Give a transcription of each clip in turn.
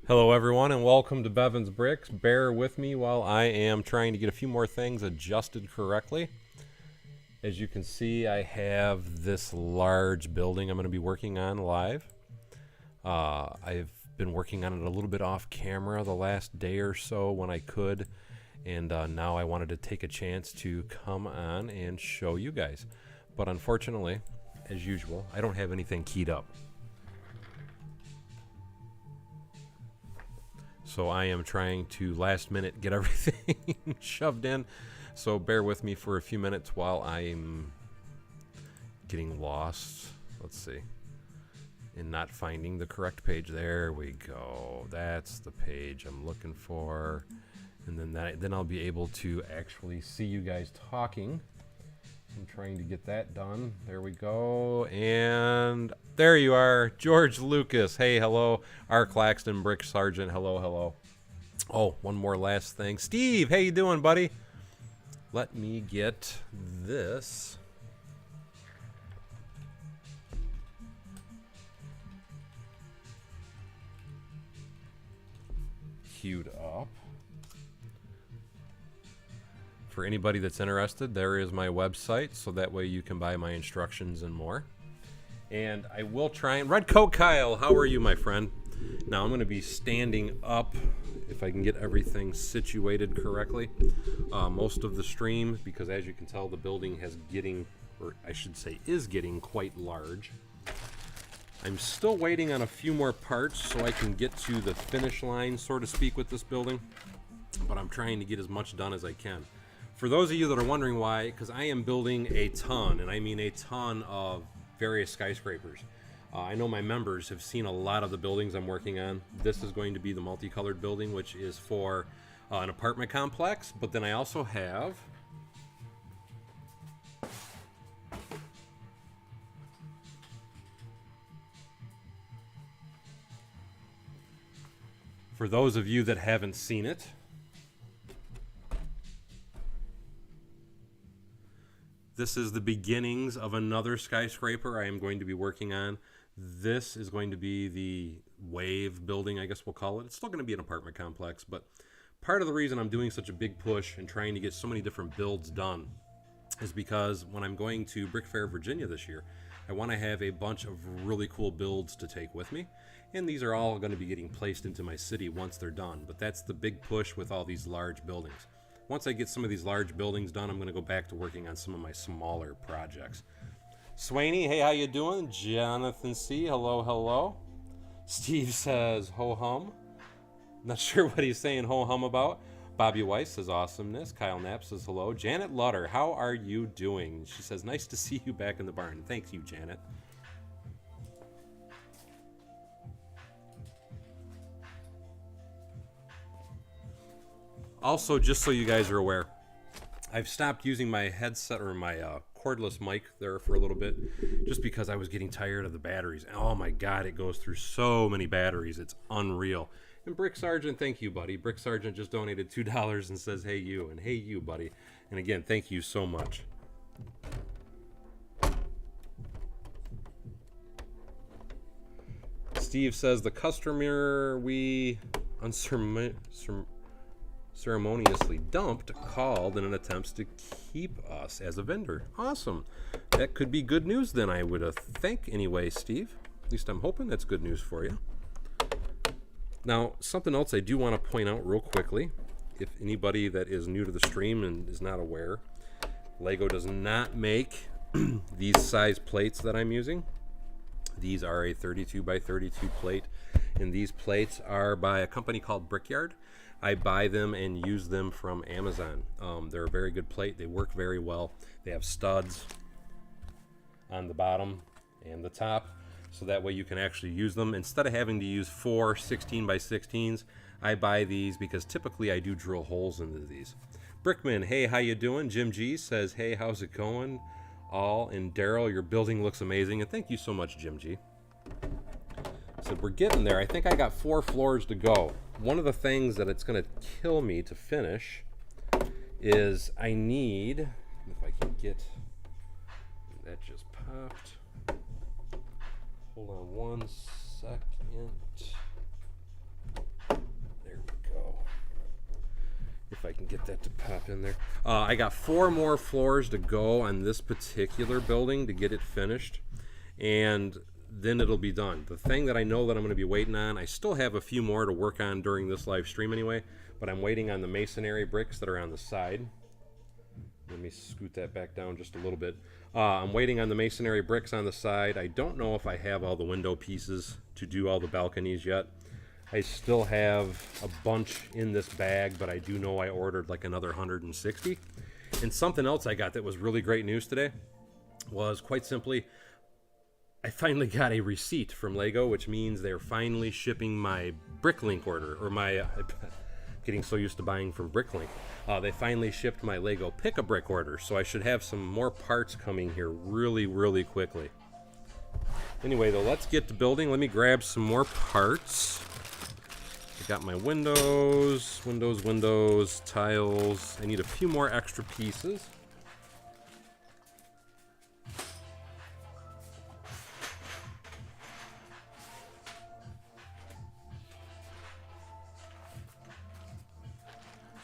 Hello everyone and welcome to Bevan's Bricks. Bear with me while I am trying to get a few more things adjusted correctly. As you can see, I have this large building I'm going to be working on live. I've been working on it a little bit off camera the last day or so when I could, and now I wanted to take a chance to come on and show you guys. But unfortunately, as usual, I don't have anything keyed up. So I am trying to last minute get everything shoved in. So bear with me for a few minutes while I'm getting lost. Let's see. And not finding the correct page. There we go. That's the page I'm looking for. And then I'll be able to actually see you guys talking. I'm trying to get that done. There we go. And there you are, George Lucas. Hey, hello. R. Claxton, Brick Sergeant. Hello, hello. Oh, one more last thing. Steve, how you doing, buddy? Let me get this queued up. For anybody that's interested, there is my website, so that way you can buy my instructions and more. And I will try and... Red Coat Kyle, how are you, my friend? Now, I'm going to be standing up, if I can get everything situated correctly, most of the stream, because as you can tell, the building is getting quite large. I'm still waiting on a few more parts so I can get to the finish line, so to speak, with this building, but I'm trying to get as much done as I can. For those of you that are wondering why, because I am building a ton, and I mean a ton of various skyscrapers. I know my members have seen a lot of the buildings I'm working on. This is going to be the multicolored building, which is for an apartment complex, but then I also have for those of you that haven't seen it, this is the beginnings of another skyscraper I am going to be working on. This is going to be the wave building, I guess we'll call it. It's still going to be an apartment complex, but part of the reason I'm doing such a big push and trying to get so many different builds done is because when I'm going to Brick Fair, Virginia this year, I want to have a bunch of really cool builds to take with me. And these are all going to be getting placed into my city once they're done. But that's the big push with all these large buildings. Once I get some of these large buildings done, I'm going to go back to working on some of my smaller projects. Swaney, hey, how you doing? Jonathan C, hello, hello. Steve says, ho-hum. Not sure what he's saying ho-hum about. Bobby Weiss says, awesomeness. Kyle Knapp says, hello. Janet Lutter, how are you doing? She says, nice to see you back in the barn. Thank you, Janet. Also, just so you guys are aware, I've stopped using my headset or my cordless mic there for a little bit just because I was getting tired of the batteries. And oh my God, it goes through so many batteries. It's unreal. And Brick Sergeant, thank you, buddy. Brick Sergeant just donated $2 and says, hey, you. And hey, you, buddy. And again, thank you so much. Steve says, the customer we ceremoniously dumped called in an attempt to keep us as a vendor. Awesome. That could be good news then, I would think anyway, Steve. At least I'm hoping that's good news for you. Now, something else I do want to point out real quickly, if anybody that is new to the stream and is not aware, Lego does not make these size plates that I'm using. These are a 32 by 32 plate, and these plates are by a company called Brickyard. I buy them and use them from Amazon. They're a very good plate. They work very well. They have studs on the bottom and the top, so that way you can actually use them. Instead of having to use 4 16 by 16s, I buy these because typically I do drill holes into these. Brickman, hey, how you doing? Jim G says, hey, how's it going? All, and Daryl, your building looks amazing. And thank you so much, Jim G. So we're getting there. I think I got 4 floors to go. One of the things that it's going to kill me to finish is I need, if I can get, that just popped. Hold on one second. if I can get that to pop in there. I got 4 more floors to go on this particular building to get it finished, and then it'll be done. The thing that I know that I'm going to be waiting on, I still have a few more to work on during this live stream anyway, but I'm waiting on the masonry bricks that are on the side. Let me scoot that back down just a little bit. I'm waiting on the masonry bricks on the side. I don't know if I have all the window pieces to do all the balconies yet. I still have a bunch in this bag, but I do know I ordered like another 160. And something else I got that was really great news today was, quite simply, I finally got a receipt from Lego, which means they're finally shipping my Bricklink order, or my getting so used to buying from Bricklink. They finally shipped my Lego Pick-a-Brick order, so I should have some more parts coming here really, really quickly. Anyway, though, let's get to building. Let me grab some more parts. I got my windows, tiles. I need a few more extra pieces.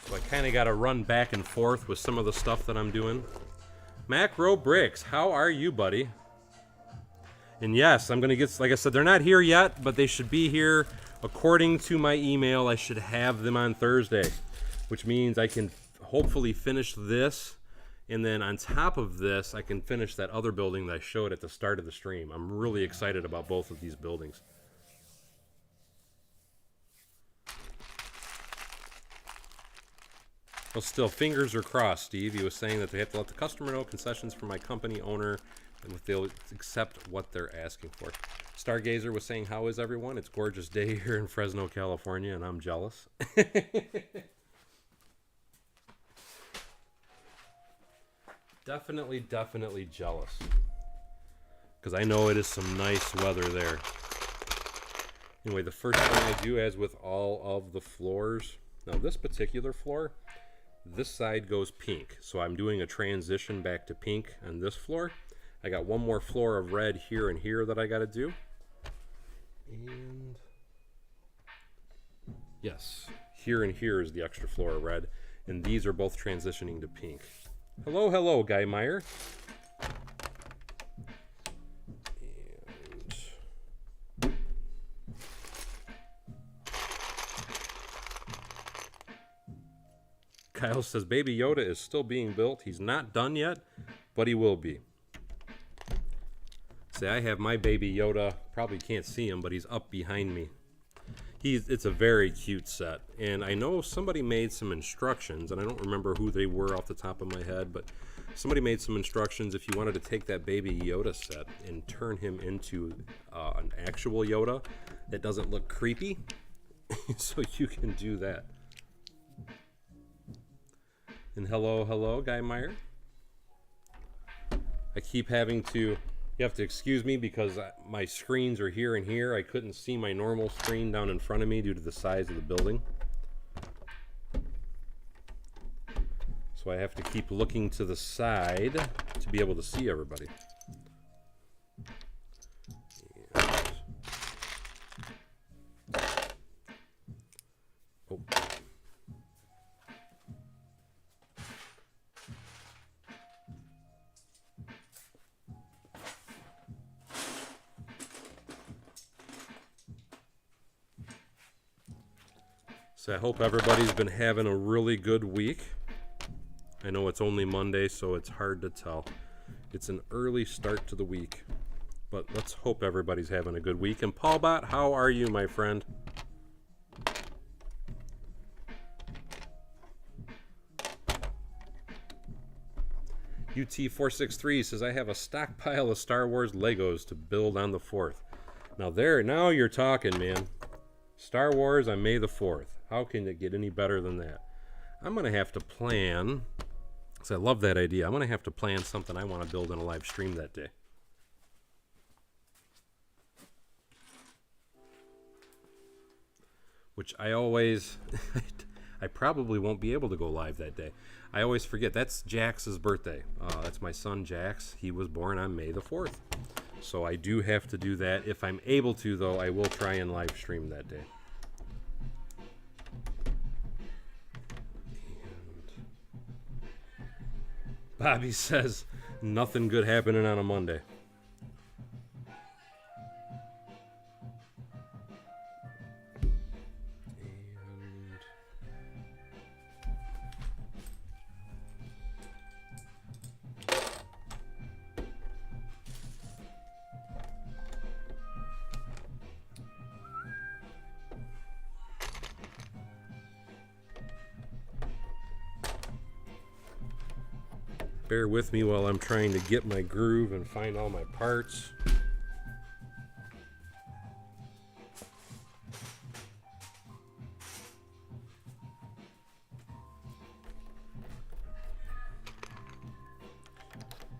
So I kind of got to run back and forth with some of the stuff that I'm doing. Macro Bricks, how are you, buddy? And yes, I'm going to get, like I said, they're not here yet, but they should be here. According to my email, I should have them on Thursday, which means I can hopefully finish this, and then on top of this, I can finish that other building that I showed at the start of the stream. I'm really excited about both of these buildings. Well, still, fingers are crossed, Steve. He was saying that they have to let the customer know concessions from my company owner, and if they'll accept what they're asking for. Stargazer was saying, how is everyone? It's a gorgeous day here in Fresno, California, and I'm jealous. Definitely jealous. Because I know it is some nice weather there. Anyway, the first thing I do, as with all of the floors, now this particular floor, this side goes pink. So I'm doing a transition back to pink on this floor. I got one more floor of red here and here that I got to do. And yes, here and here is the extra floor of red. And these are both transitioning to pink. Hello, Guy Meyer. And Kyle says Baby Yoda is still being built. He's not done yet, but he will be. See, I have my Baby Yoda. Probably can't see him, but he's up behind me. It's a very cute set, and I know somebody made some instructions, and I don't remember who they were off the top of my head, but somebody made some instructions if you wanted to take that Baby Yoda set and turn him into an actual Yoda that doesn't look creepy, so you can do that. And hello, Guy Meyer. I keep having to... You have to excuse me because my screens are here and here. I couldn't see my normal screen down in front of me due to the size of the building. So I have to keep looking to the side to be able to see everybody. Oh. So I hope everybody's been having a really good week. I know it's only Monday, so it's hard to tell. It's an early start to the week, but let's hope everybody's having a good week. And Paul Bot, how are you, my friend? UT463 says, I have a stockpile of Star Wars Legos to build on the 4th. Now you're talking, man. Star Wars on May the 4th. How can it get any better than that? I'm going to have to plan, because I love that idea. I'm going to have to plan something I want to build in a live stream that day. Which I always, I probably won't be able to go live that day. I always forget, that's Jax's birthday. That's my son Jax. He was born on May the 4th. So I do have to do that. If I'm able to, though, I will try and live stream that day. Bobby says, nothing good happening on a Monday. Bear with me while I'm trying to get my groove and find all my parts.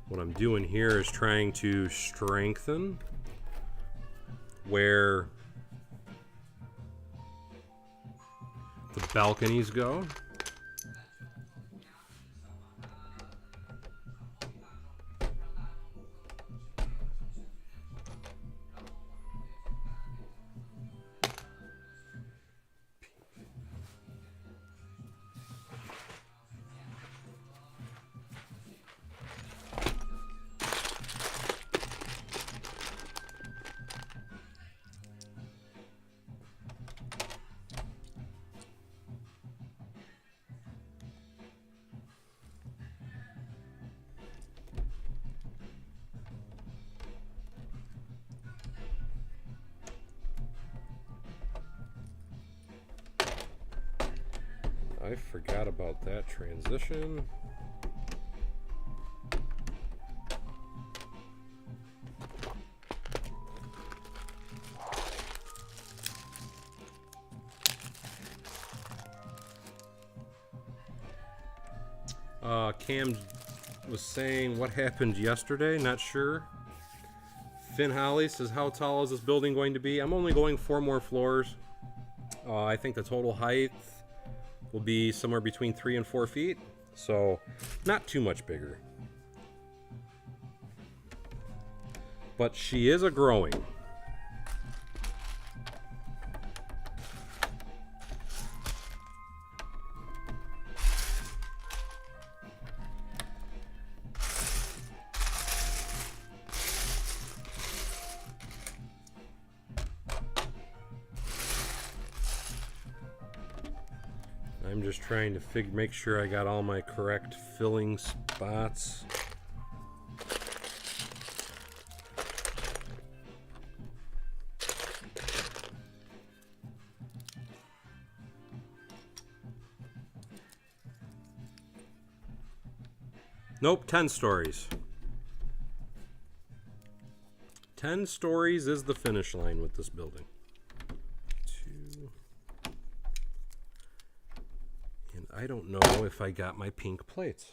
What I'm doing here is trying to strengthen where the balconies go. I forgot about that transition. Cam was saying what happened yesterday, not sure. Finn Holly says, how tall is this building going to be? I'm only going 4 more floors. I think the total height will be somewhere between 3 and 4 feet, so not too much bigger. But she is a growing. I'm just trying to make sure I got all my correct filling spots. Nope, 10 stories. 10 stories is the finish line with this building. I don't know if I got my pink plates.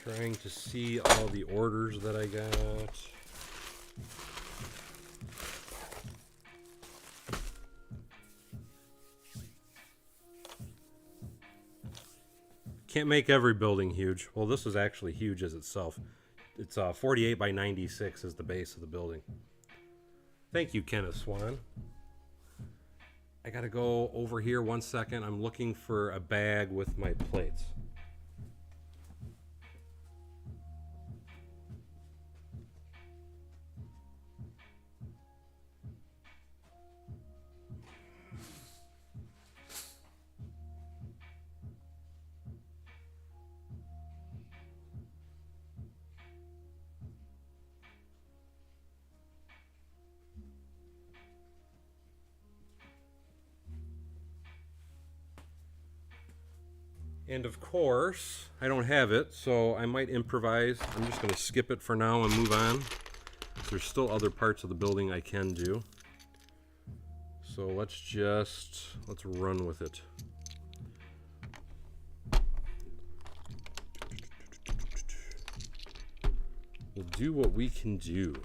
Trying to see all the orders that I got. Can't make every building huge. Well, this is actually huge as itself. It's 48 by 96 is the base of the building. Thank you, Kenneth Swan. I gotta go over here 1 second. I'm looking for a bag with my plates. And of course, I don't have it, so I might improvise. I'm just going to skip it for now and move on. There's still other parts of the building I can do. So let's run with it. do what we can do.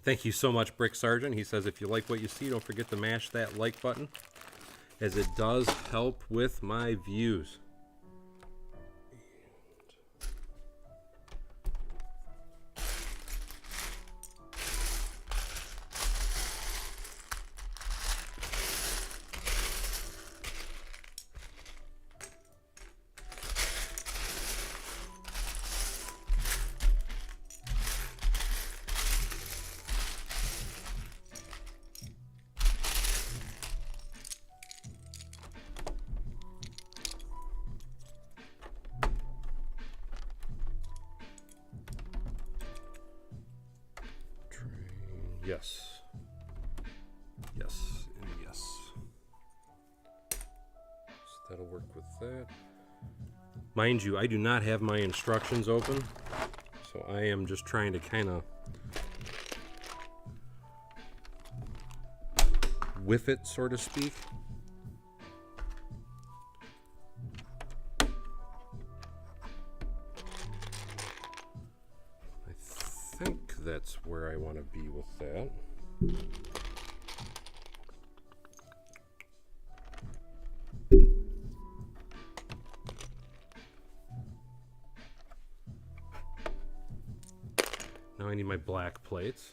Thank you so much, Brick Sergeant. He says, if you like what you see, don't forget to mash that like button, as it does help with my views. Yes. Yes, and yes. So that'll work with that. Mind you, I do not have my instructions open, so I am just trying to kind of whiff it, so to speak. I think that's where I want to be with that. Now I need my black plates.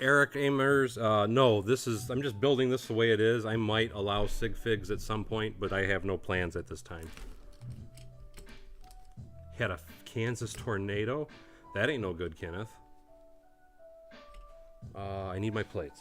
Eric Amers, no, I'm just building this the way it is. I might allow sig figs at some point, but I have no plans at this time. Had a Kansas tornado? That ain't no good, Kenneth. I need my plates.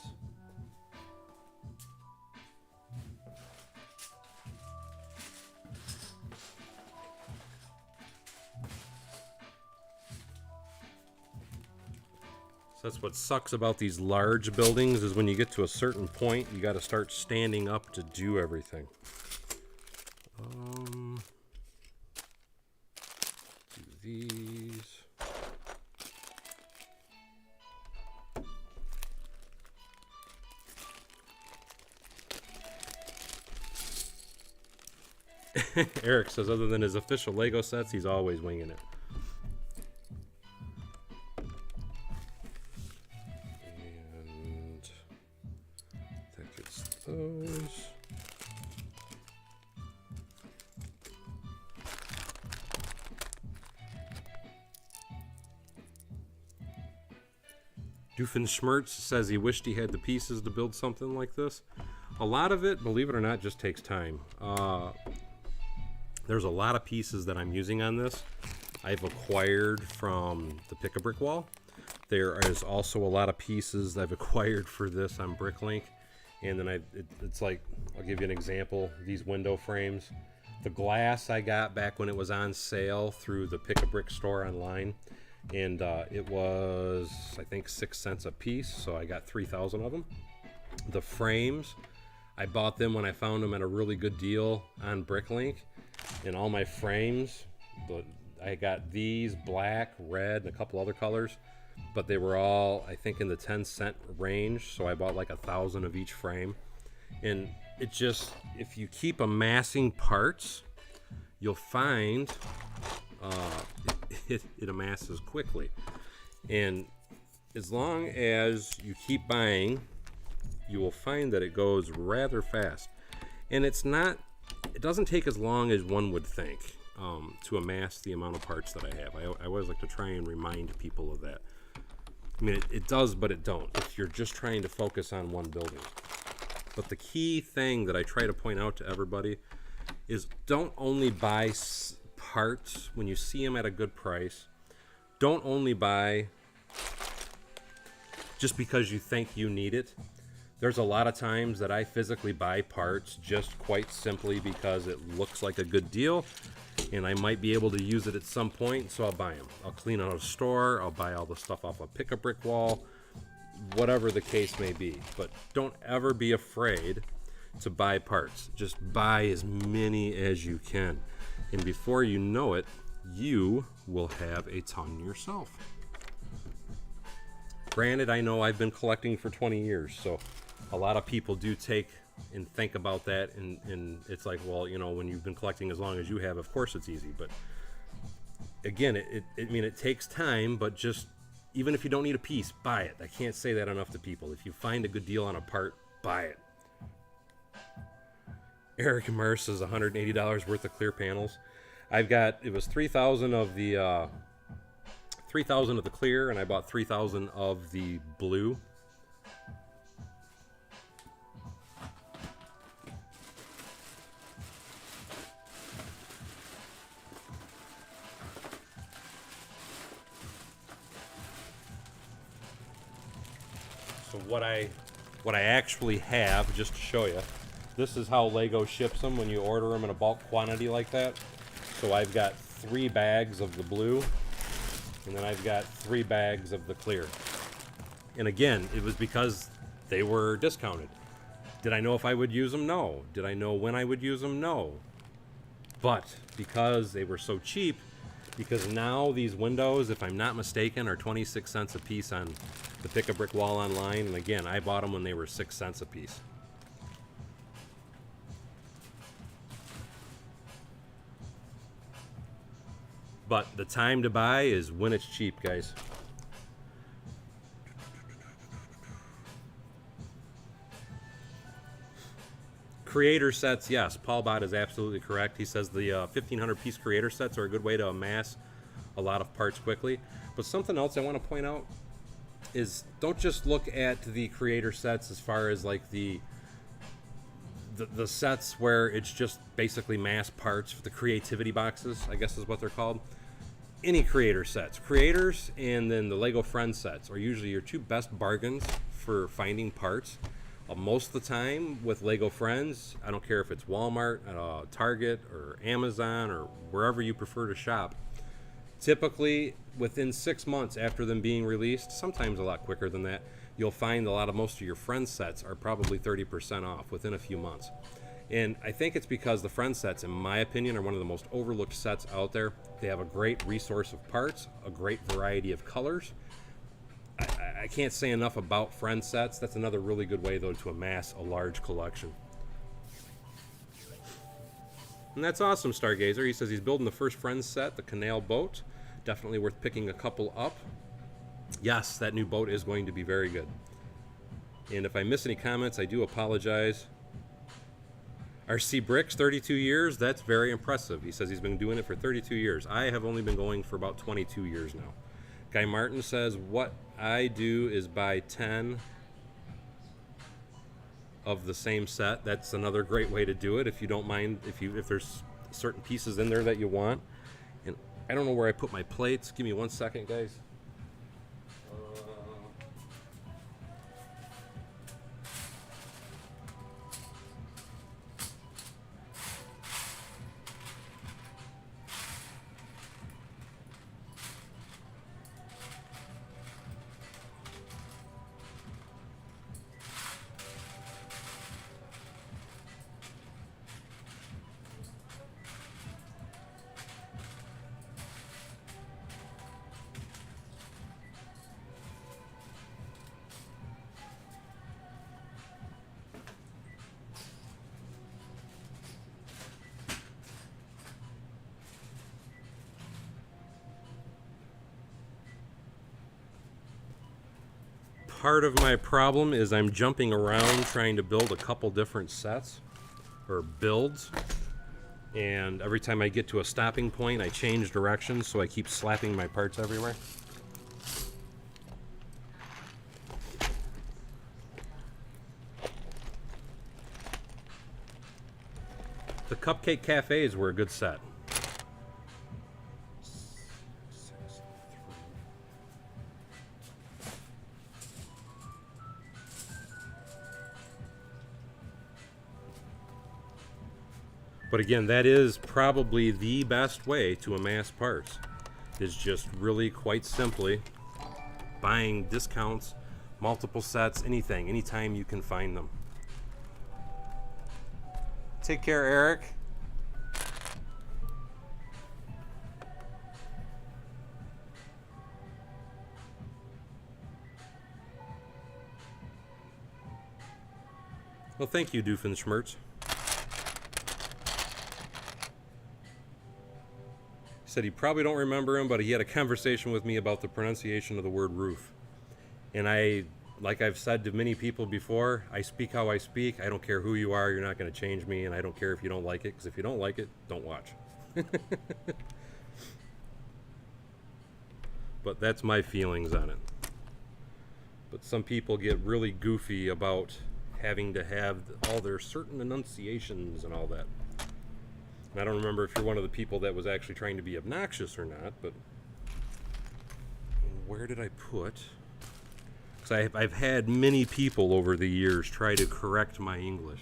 So that's what sucks about these large buildings, is when you get to a certain point, you got to start standing up to do everything. Do these. Eric says, other than his official Lego sets, he's always winging it. And that gets those. Doofenshmirtz says he wished he had the pieces to build something like this. A lot of it, believe it or not, just takes time. There's a lot of pieces that I'm using on this I've acquired from the Pick-a-Brick wall. There is also a lot of pieces I've acquired for this on Bricklink. And then it's like, I'll give you an example. These window frames. The glass I got back when it was on sale through the Pick-a-Brick store online. And it was, I think, 6 cents a piece. So I got 3,000 of them. The frames, I bought them when I found them at a really good deal on Bricklink. And all my frames, I got these black, red, and a couple other colors, but they were all, I think, in the 10-cent range. So I bought like 1,000 of each frame. And it just, if you keep amassing parts, you'll find it amasses quickly. And as long as you keep buying, you will find that it goes rather fast. And it doesn't take as long as one would think to amass the amount of parts that I have. I always like to try and remind people of that. I mean, it does, but it don't, if you're just trying to focus on one building. But the key thing that I try to point out to everybody is, don't only buy parts when you see them at a good price. Don't only buy just because you think you need it. There's a lot of times that I physically buy parts just quite simply because it looks like a good deal and I might be able to use it at some point, so I'll buy them. I'll clean out a store, I'll buy all the stuff off a Pick-a-Brick wall, whatever the case may be. But don't ever be afraid to buy parts. Just buy as many as you can. And before you know it, you will have a ton yourself. Granted, I know I've been collecting for 20 years, so a lot of people do take and think about that, and it's like, well, you know, when you've been collecting as long as you have, of course it's easy. But again, I mean, it takes time, but just even if you don't need a piece, buy it. I can't say that enough to people. If you find a good deal on a part, buy it. Eric Mars says $180 worth of clear panels. I've got, it was 3,000 of the 3,000 of the clear, and I bought 3,000 of the blue. So what I actually have, just to show you, this is how Lego ships them when you order them in a bulk quantity like that. So I've got 3 bags of the blue, and then I've got 3 bags of the clear. And again, it was because they were discounted. Did I know if I would use them? No. Did I know when I would use them? No. But because they were so cheap, because now these windows, if I'm not mistaken, are 26 cents a piece on the Pick a Brick Wall online. And again, I bought them when they were 6 cents a piece. But the time to buy is when it's cheap, guys. Creator sets, yes. Paul Bott is absolutely correct. He says the 1,500 piece creator sets are a good way to amass a lot of parts quickly. But something else I want to point out is don't just look at the creator sets as far as like the sets where it's just basically mass parts, the creativity boxes, I guess is what they're called. Any creator sets. Creators and then the Lego Friends sets are usually your 2 best bargains for finding parts. Most of the time with Lego Friends, I don't care if it's Walmart, Target, or Amazon, or wherever you prefer to shop, typically within 6 months after them being released, sometimes a lot quicker than that, you'll find most of your Friends sets are probably 30% off within a few months. And I think it's because the Friends sets, in my opinion, are one of the most overlooked sets out there. They have a great resource of parts, a great variety of colors. I can't say enough about Friends sets. That's another really good way, though, to amass a large collection. And that's awesome, Stargazer. He says he's building the first Friends set, the Canal boat. Definitely worth picking a couple up. Yes, that new boat is going to be very good. And if I miss any comments, I do apologize. RC Bricks, 32 years. That's very impressive. He says he's been doing it for 32 years. I have only been going for about 22 years now. Guy Martin says, what I do is buy 10 of the same set. That's another great way to do it if you don't mind, if there's certain pieces in there that you want. And I don't know where I put my plates. Give me 1 second, guys. Part of my problem is I'm jumping around trying to build a couple different sets or builds, and every time I get to a stopping point I change directions, so I keep slapping my parts everywhere. The Cupcake Cafes were a good set. But again, that is probably the best way to amass parts, is just really quite simply buying discounts, multiple sets, anything, anytime you can find them. Take care, Eric. Well, thank you, Doofenshmirtz. He said he probably don't remember him, but he had a conversation with me about the pronunciation of the word roof. And like I've said to many people before, I speak how I speak. I don't care who you are. You're not going to change me, and I don't care if you don't like it, because if you don't like it, don't watch. But that's my feelings on it. But some people get really goofy about having to have all their certain enunciations and all that. And I don't remember if you're one of the people that was actually trying to be obnoxious or not, but where did I put? Because I've had many people over the years try to correct my English.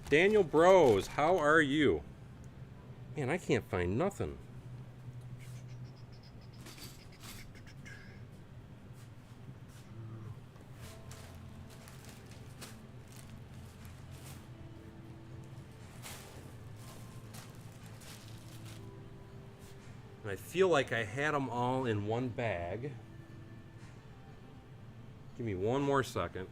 Daniel Bros, how are you? Man, I can't find nothing. And I feel like I had them all in one bag. Give me one more second.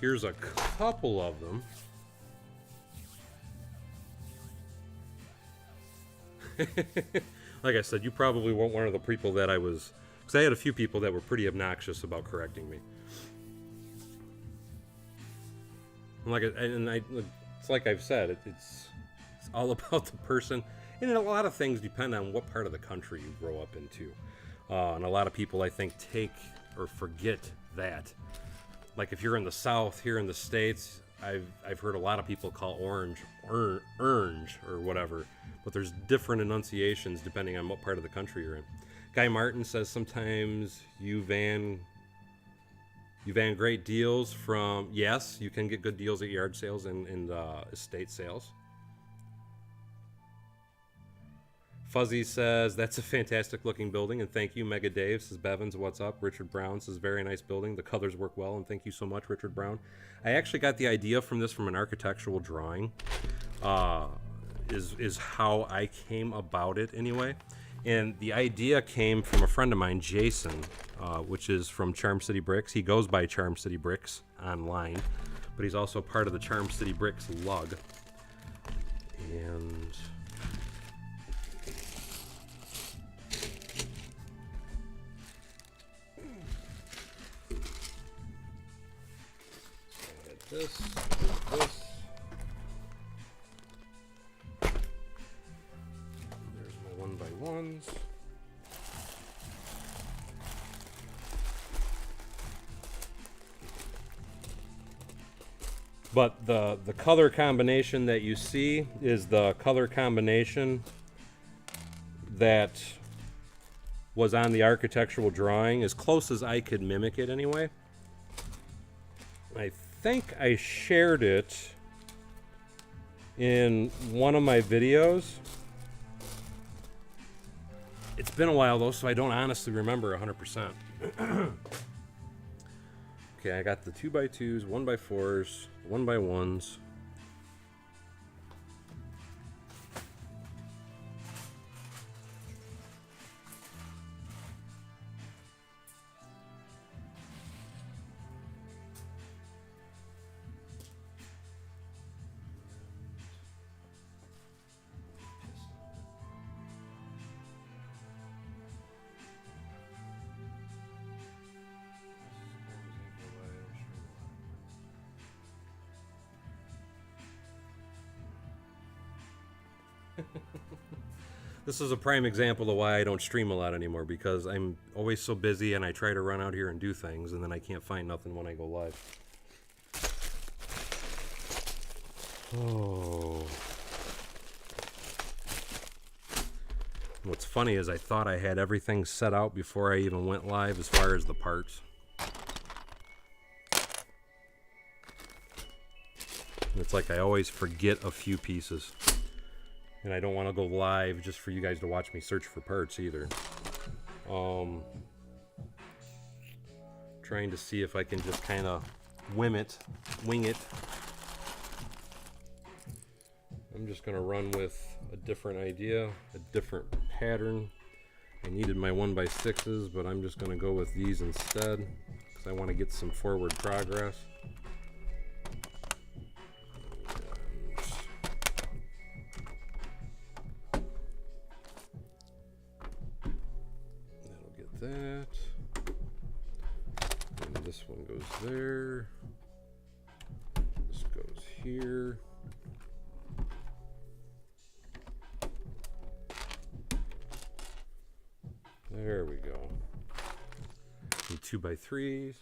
Here's a couple of them. Like I said, you probably weren't one of the people that I was, because I had a few people that were pretty obnoxious about correcting me. It's like I've said, it's all about the person, and a lot of things depend on what part of the country you grow up into. And a lot of people, I think, take or forget that. Like if you're in the South here in the States, I've heard a lot of people call orange orange or whatever, but there's different enunciations depending on what part of the country you're in. Guy Martin says sometimes you van great deals from, yes, you can get good deals at yard sales and estate sales. Fuzzy says, that's a fantastic looking building, and thank you. Mega Dave says, Bevins, what's up? Richard Brown says, very nice building. The colors work well, and thank you so much, Richard Brown. I actually got the idea from this from an architectural drawing, is how I came about it anyway. And the idea came from a friend of mine, Jason, which is from Charm City Bricks. He goes by Charm City Bricks online, but he's also part of the Charm City Bricks lug. And this. There's my 1x1s. But the color combination that you see is the color combination that was on the architectural drawing, as close as I could mimic it anyway. I think I shared it in one of my videos. It's been a while though, so I don't honestly remember 100%. Okay, I got the 2x2s, 1x4s, 1x1s. This is a prime example of why I don't stream a lot anymore, because I'm always so busy and I try to run out here and do things and then I can't find nothing when I go live. Oh. What's funny is I thought I had everything set out before I even went live as far as the parts. And it's like I always forget a few pieces. And I don't want to go live just for you guys to watch me search for parts either. Trying to see if I can just kind of wing it. I'm just going to run with a different idea, a different pattern. I needed my 1x6s, but I'm just going to go with these instead because I want to get some forward progress. That'll get that. And this one goes there. This goes here. There we go. Need 2x3s.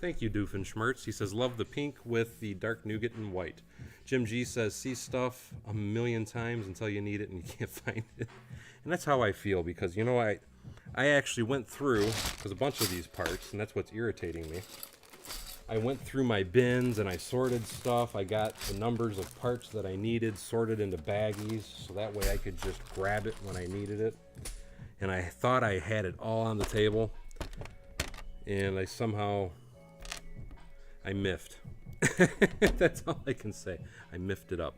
Thank you, Doofenshmirtz. He says, love the pink with the dark nougat and white. Jim G says, see stuff a million times until you need it and you can't find it. And that's how I feel because, you know, I actually went through, because a bunch of these parts, and that's what's irritating me. I went through my bins and I sorted stuff. I got the numbers of parts that I needed sorted into baggies so that way I could just grab it when I needed it. And I thought I had it all on the table. And I miffed. That's all I can say. I miffed it up.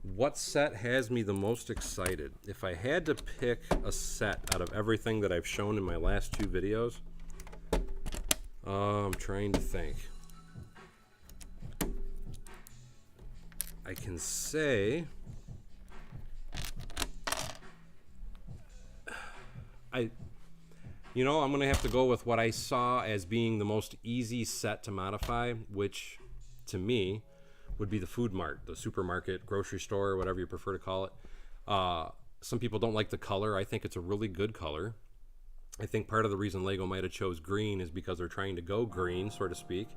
What set has me the most excited? If I had to pick a set out of everything that I've shown in my last two videos, I'm trying to think. I can say I'm going to have to go with what I saw as being the most easy set to modify, which to me would be the food mart, the supermarket, grocery store, whatever you prefer to call it. Some people don't like the color. I think it's a really good color. I think part of the reason Lego might have chose green is because they're trying to go green, so to speak,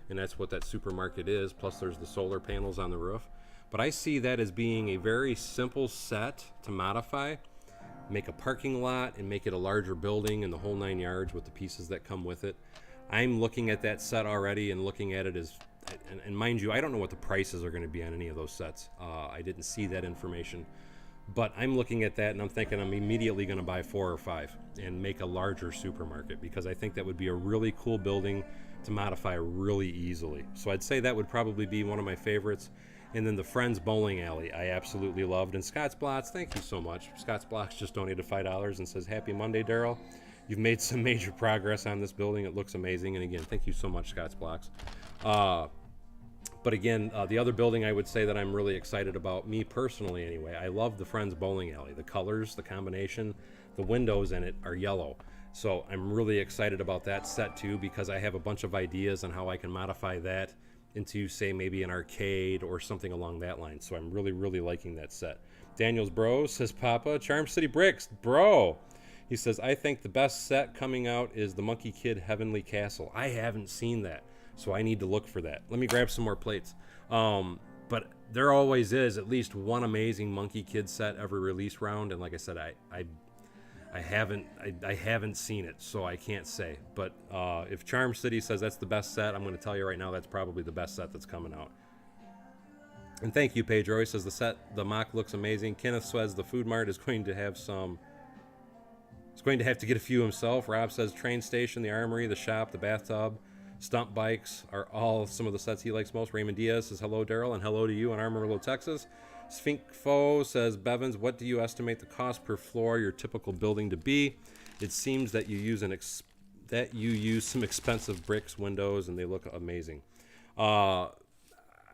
and that's what that supermarket is. Plus there's the solar panels on the roof. But I see that as being a very simple set to modify. Make a parking lot and make it a larger building and the whole 9 yards with the pieces that come with it. I'm looking at that set already and looking at it as, and mind you, I don't know what the prices are going to be on any of those sets. I didn't see that information, but I'm looking at that and I'm thinking I'm immediately going to buy 4 or 5 and make a larger supermarket because I think that would be a really cool building to modify really easily. So I'd say that would probably be one of my favorites. And then the Friends Bowling Alley, I absolutely loved. And Scott's Blocks, thank you so much. Scott's Blocks just donated $5 and says, happy Monday, Daryl. You've made some major progress on this building. It looks amazing. And again, thank you so much, Scott's Blocks. But again, the other building I would say that I'm really excited about, me personally anyway, I love the Friends Bowling Alley. The colors, the combination, the windows in it are yellow. So I'm really excited about that set too because I have a bunch of ideas on how I can modify that into, say, maybe an arcade or something along that line. So I'm really, really liking that set. Daniel's Bro says, Papa, Charm City Bricks, bro. He says, I think the best set coming out is the Monkey Kid Heavenly Castle. I haven't seen that, so I need to look for that. Let me grab some more plates. But there always is at least one amazing Monkey Kid set every release round, and like I said, I haven't seen it, so I can't say. But if Charm City says that's the best set, I'm going to tell you right now that's probably the best set that's coming out. And thank you, Pedro. He says the mock looks amazing. Kenneth says the Food Mart is going to have some. He's going to have to get a few himself. Rob says train station, the armory, the shop, the bathtub, stump bikes are all some of the sets he likes most. Raymond Diaz says hello, Daryl, and hello to you in Amarillo, Texas. Sphinkfo says, Bevins, what do you estimate the cost per floor your typical building to be? It seems that you use some expensive bricks, windows, and they look amazing. I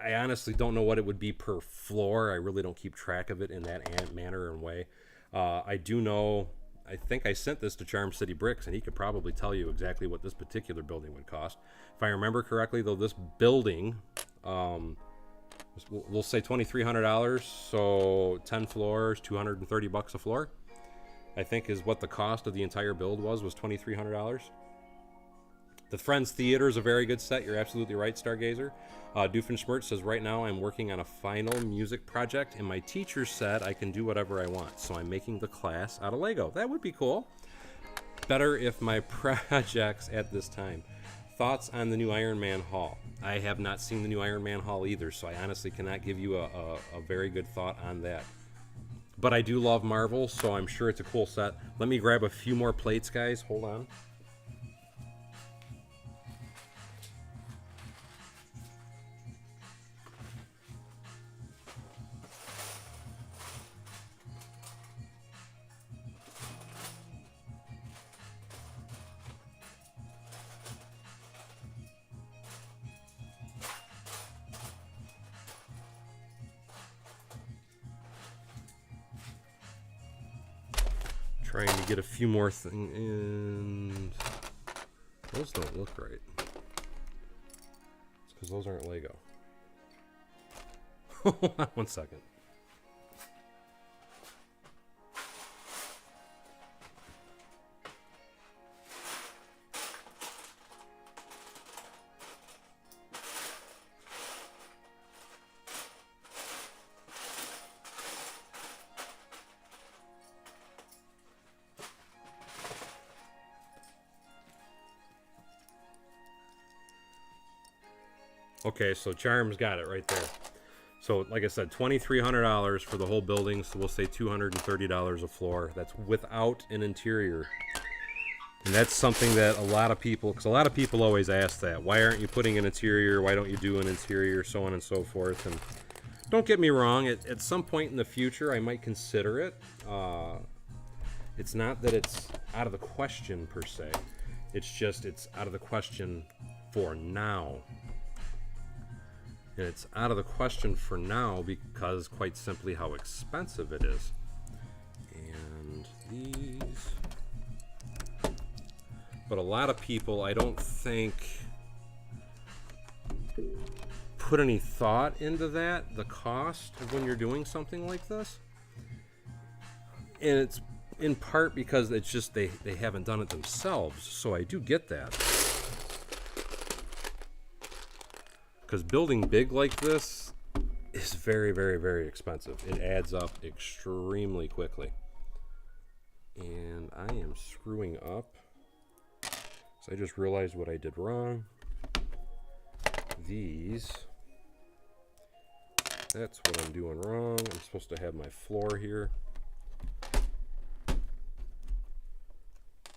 honestly don't know what it would be per floor. I really don't keep track of it in that manner and way. I do know, I think I sent this to Charm City Bricks, and he could probably tell you exactly what this particular building would cost. If I remember correctly, though, this building We'll say $2,300, so 10 floors, $230 a floor, I think is what the cost of the entire build was $2,300. The Friends Theater is a very good set. You're absolutely right, Stargazer. Doofenshmirtz says, right now I'm working on a final music project, and my teacher said I can do whatever I want, so I'm making the class out of Lego. That would be cool. Better if my projects at this time. Thoughts on the new Iron Man haul? I have not seen the new Iron Man haul either, so I honestly cannot give you a very good thought on that. But I do love Marvel, so I'm sure it's a cool set. Let me grab a few more plates, guys. Hold on. Trying to get a few more things, and those don't look right. It's because those aren't Lego. Hold on 1 second. Okay, so Charm's got it right there. So, like I said, $2,300 for the whole building, so we'll say $230 a floor. That's without an interior. And that's something that a lot of people, because a lot of people always ask that. Why aren't you putting an interior? Why don't you do an interior? So on and so forth. And don't get me wrong, at some point in the future, I might consider it. It's not that it's out of the question, per se. It's just it's out of the question for now. And it's out of the question for now because, quite simply, how expensive it is. And these. But a lot of people, I don't think, put any thought into that, the cost of when you're doing something like this. And it's in part because it's just they haven't done it themselves. So I do get that. Because building big like this is very, very, very expensive. It adds up extremely quickly. And I am screwing up. So I just realized what I did wrong. These. That's what I'm doing wrong. I'm supposed to have my floor here.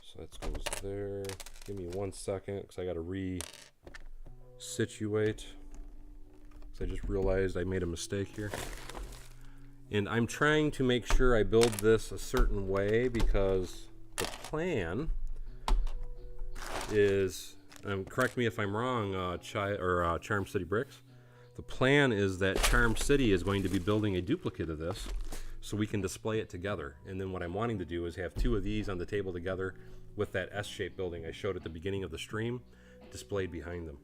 So that goes there. Give me 1 second because I got to re-situate. I just realized I made a mistake here. And I'm trying to make sure I build this a certain way because the plan is, correct me if I'm wrong, Charm City Bricks. The plan is that Charm City is going to be building a duplicate of this so we can display it together. And then what I'm wanting to do is have 2 of these on the table together with that S-shaped building I showed at the beginning of the stream displayed behind them.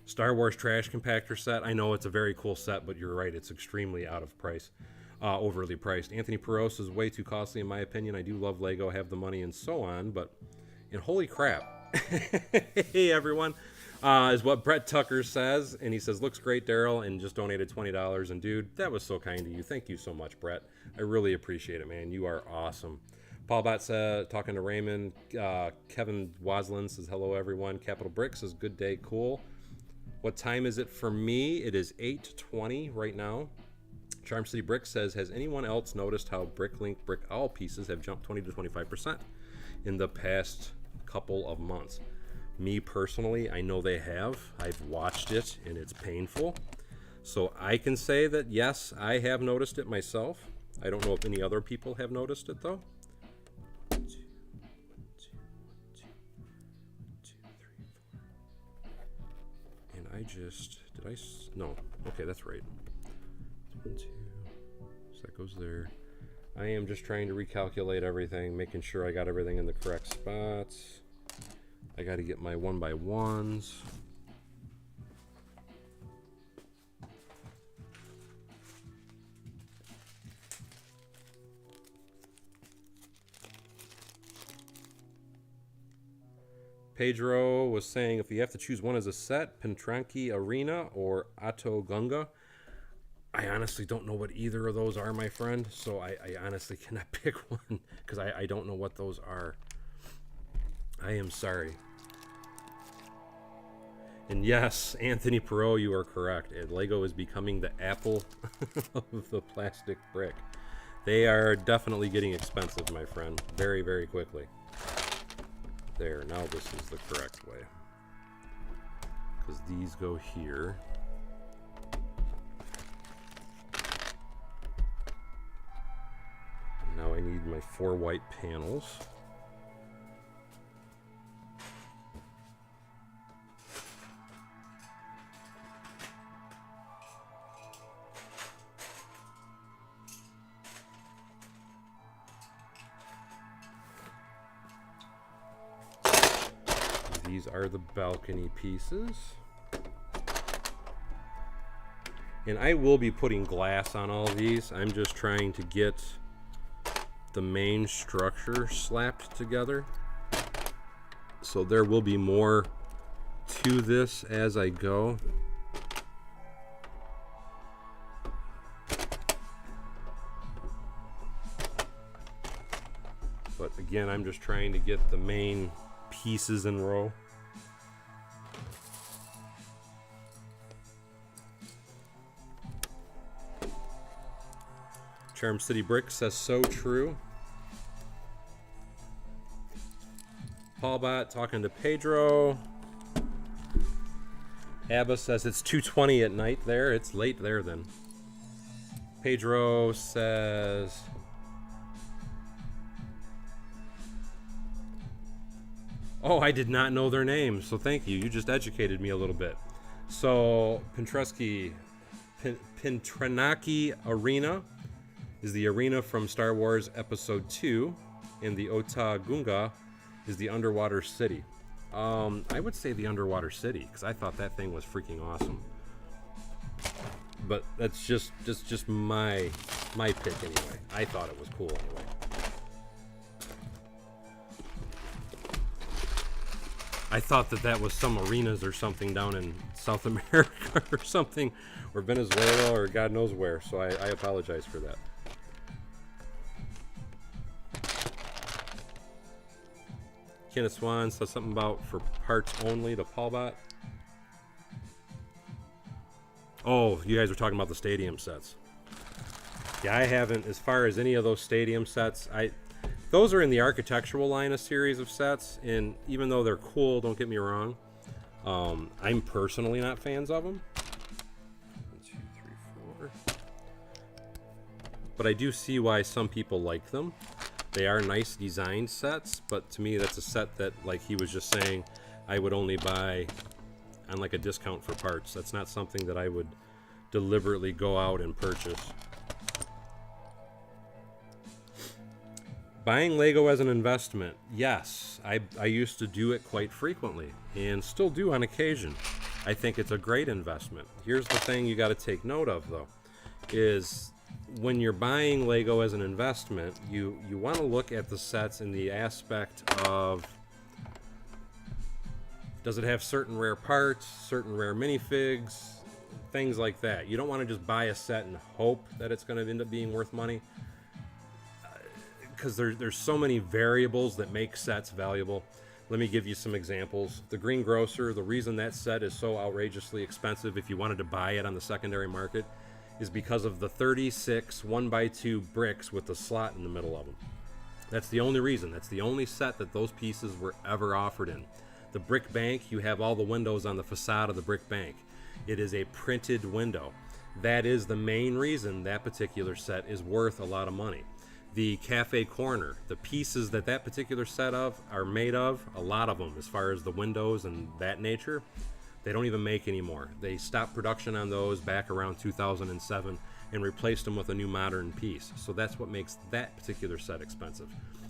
Star Wars trash compactor set. I know it's a very cool set, but you're right. It's extremely out of price, overly priced. Anthony Peros is way too costly in my opinion. I do love Lego, have the money and so on, but and holy crap. Hey everyone, is what Brett Tucker says. And he says, looks great, Daryl, and just donated $20. And dude, that was so kind of you. Thank you so much, Brett. I really appreciate it, man. You are awesome. Paul Bott said, talking to Raymond. Kevin Waslin says, hello everyone. Capital Brick says, good day, cool. What time is it for me? It is 8:20 right now. Charm City Brick says, has anyone else noticed how Bricklink Brick Owl pieces have jumped 20 to 25% in the past couple of months? Me personally, I know they have. I've watched it and it's painful. So I can say that yes, I have noticed it myself. I don't know if any other people have noticed it though. No. Okay, that's right. 1, 2. So that goes there. I am just trying to recalculate everything, making sure I got everything in the correct spots. I got to get my 1x1s. Pedro was saying if you have to choose one as a set, Pentranki Arena or Ato Gunga. I honestly don't know what either of those are, my friend. So I honestly cannot pick one because I don't know what those are. I am sorry. And yes, Anthony Perot, you are correct. Lego is becoming the Apple of the plastic brick. They are definitely getting expensive, my friend. Very, very quickly. There, now this is the correct way. Because these go here. And now I need my 4 white panels. These are the balcony pieces. And I will be putting glass on all these. I'm just trying to get the main structure slapped together. So there will be more to this as I go. But again, I'm just trying to get the main pieces in row. Charm City Brick says so true. Paul Bot talking to Pedro. Abba says it's 2:20 at night there. It's late there then. Pedro says oh, I did not know their names, so thank you. You just educated me a little bit. So, Pentranaki Arena is the arena from Star Wars Episode 2, and the Ota Gunga is the underwater city. I would say the underwater city, because I thought that thing was freaking awesome. But that's just my pick anyway. I thought it was cool anyway. I thought that was some arenas or something down in South America or something, or Venezuela or God knows where, so I apologize for that. Kenneth Swan says something about for parts only to Paulbot. Oh, you guys are talking about the stadium sets. Yeah, I haven't, as far as any of those stadium sets, those are in the architectural line, a series of sets, and even though they're cool, don't get me wrong, I'm personally not fans of them. 1, 2, 3, 4. But I do see why some people like them. They are nice designed sets, but to me that's a set that, like he was just saying, I would only buy on like a discount for parts. That's not something that I would deliberately go out and purchase. Buying Lego as an investment, yes, I used to do it quite frequently and still do on occasion. I think it's a great investment. Here's the thing you got to take note of though, is when you're buying Lego as an investment, you want to look at the sets in the aspect of, does it have certain rare parts, certain rare minifigs, things like that. You don't want to just buy a set and hope that it's going to end up being worth money, because there's so many variables that make sets valuable. Let me give you some examples. The Green Grocer, the reason that set is so outrageously expensive if you wanted to buy it on the secondary market is because of the 36 1x2 bricks with the slot in the middle of them. That's the only reason. That's the only set that those pieces were ever offered in. The brick bank, you have all the windows on the facade of the brick bank. It is a printed window. That is the main reason that particular set is worth a lot of money. The cafe corner, the pieces that particular set are made of, a lot of them, as far as the windows and that nature, they don't even make anymore. They stopped production on those back around 2007 and replaced them with a new modern piece. So that's what makes that particular set expensive.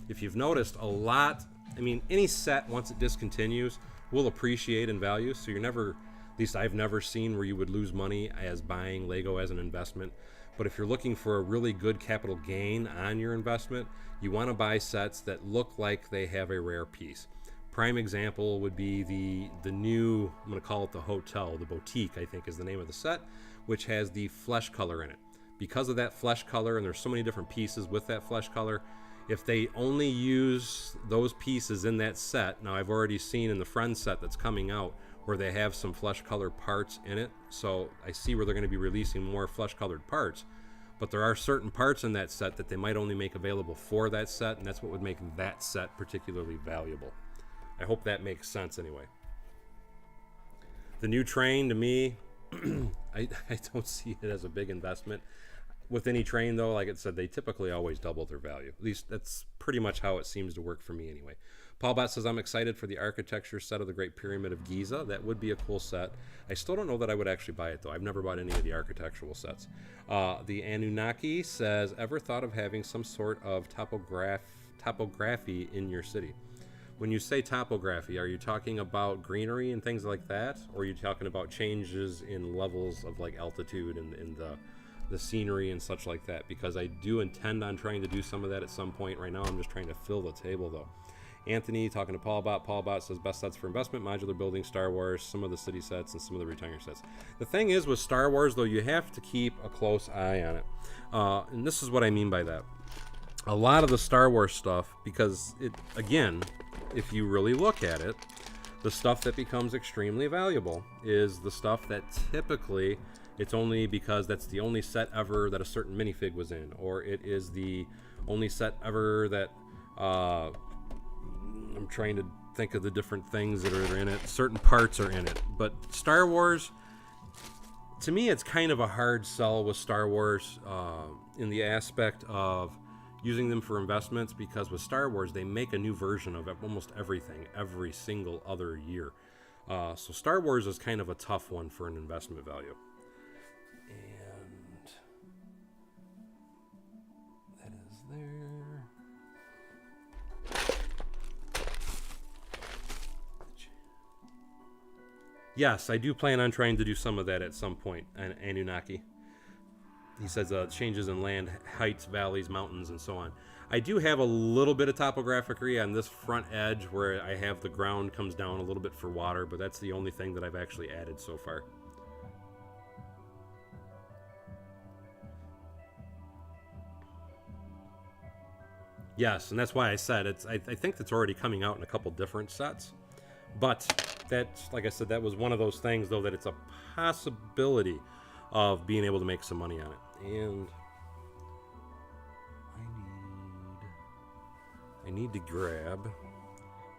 If you've noticed, a lot, I mean, any set, once it discontinues, will appreciate in value. So you're never, at least I've never seen where you would lose money as buying Lego as an investment. But if you're looking for a really good capital gain on your investment, you want to buy sets that look like they have a rare piece. Prime example would be the new, I'm going to call it the hotel, the boutique, I think is the name of the set, which has the flesh color in it. Because of that flesh color, and there's so many different pieces with that flesh color, if they only use those pieces in that set, now I've already seen in the Friends set that's coming out where they have some flesh colored parts in it, so I see where they're going to be releasing more flesh colored parts, but there are certain parts in that set that they might only make available for that set, and that's what would make that set particularly valuable. I hope that makes sense anyway. The new train, to me, I don't see it as a big investment. With any train, though, like I said, they typically always double their value. At least that's pretty much how it seems to work for me anyway. Paul Bott says, I'm excited for the architecture set of the Great Pyramid of Giza. That would be a cool set. I still don't know that I would actually buy it, though. I've never bought any of the architectural sets. The Anunnaki says, ever thought of having some sort of topography in your city? When you say topography, are you talking about greenery and things like that? Or are you talking about changes in levels of like altitude and the scenery and such like that? Because I do intend on trying to do some of that at some point. Right now I'm just trying to fill the table though. Anthony talking to Paul Bott. Paul Bott says best sets for investment, modular building, Star Wars, some of the city sets, and some of the retiring sets. The thing is with Star Wars though, you have to keep a close eye on it. And this is what I mean by that. A lot of the Star Wars stuff, because it, again, if you really look at it, the stuff that becomes extremely valuable is the stuff that typically it's only because that's the only set ever that a certain minifig was in, or it is the only set ever that I'm trying to think of the different things that are in it. Certain parts are in it. But Star Wars, to me, it's kind of a hard sell with Star Wars in the aspect of using them for investments, because with Star Wars, they make a new version of almost everything every single other year. So Star Wars is kind of a tough one for an investment value. And that is there. Yes, I do plan on trying to do some of that at some point, Anunnaki. He says changes in land, heights, valleys, mountains, and so on. I do have a little bit of topography on this front edge where I have the ground comes down a little bit for water, but that's the only thing that I've actually added so far. Yes, and that's why I said it's. I think that's already coming out in a couple different sets. But that's, like I said, that was one of those things, though, that it's a possibility of being able to make some money on it. And I need to grab.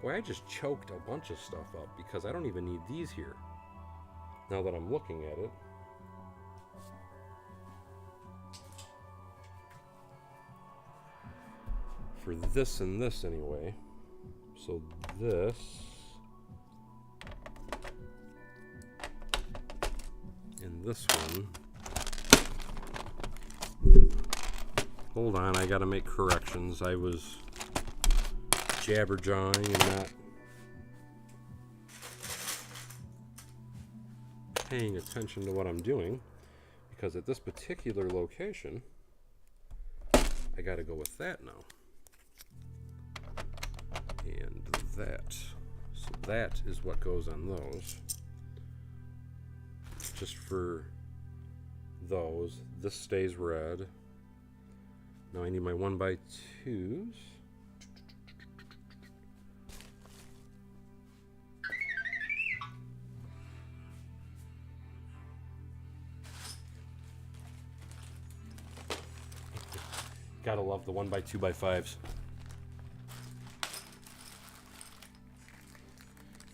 Boy, I just choked a bunch of stuff up because I don't even need these here. Now that I'm looking at it. For this and this anyway. So this. And this one. Hold on, I gotta make corrections. I was jabberjawing and not paying attention to what I'm doing, because at this particular location I gotta go with that now. And that. So that is what goes on those. Just for those. This stays red. Now I need my 1x2s. Gotta love the 1x2x5s.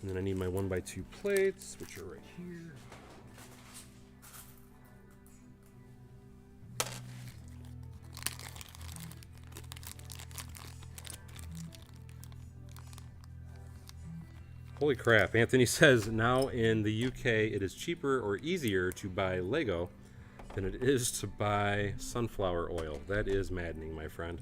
And then I need my 1x2 plates, which are right here. Holy crap, Anthony says now in the UK it is cheaper or easier to buy Lego than it is to buy sunflower oil. That is maddening, my friend.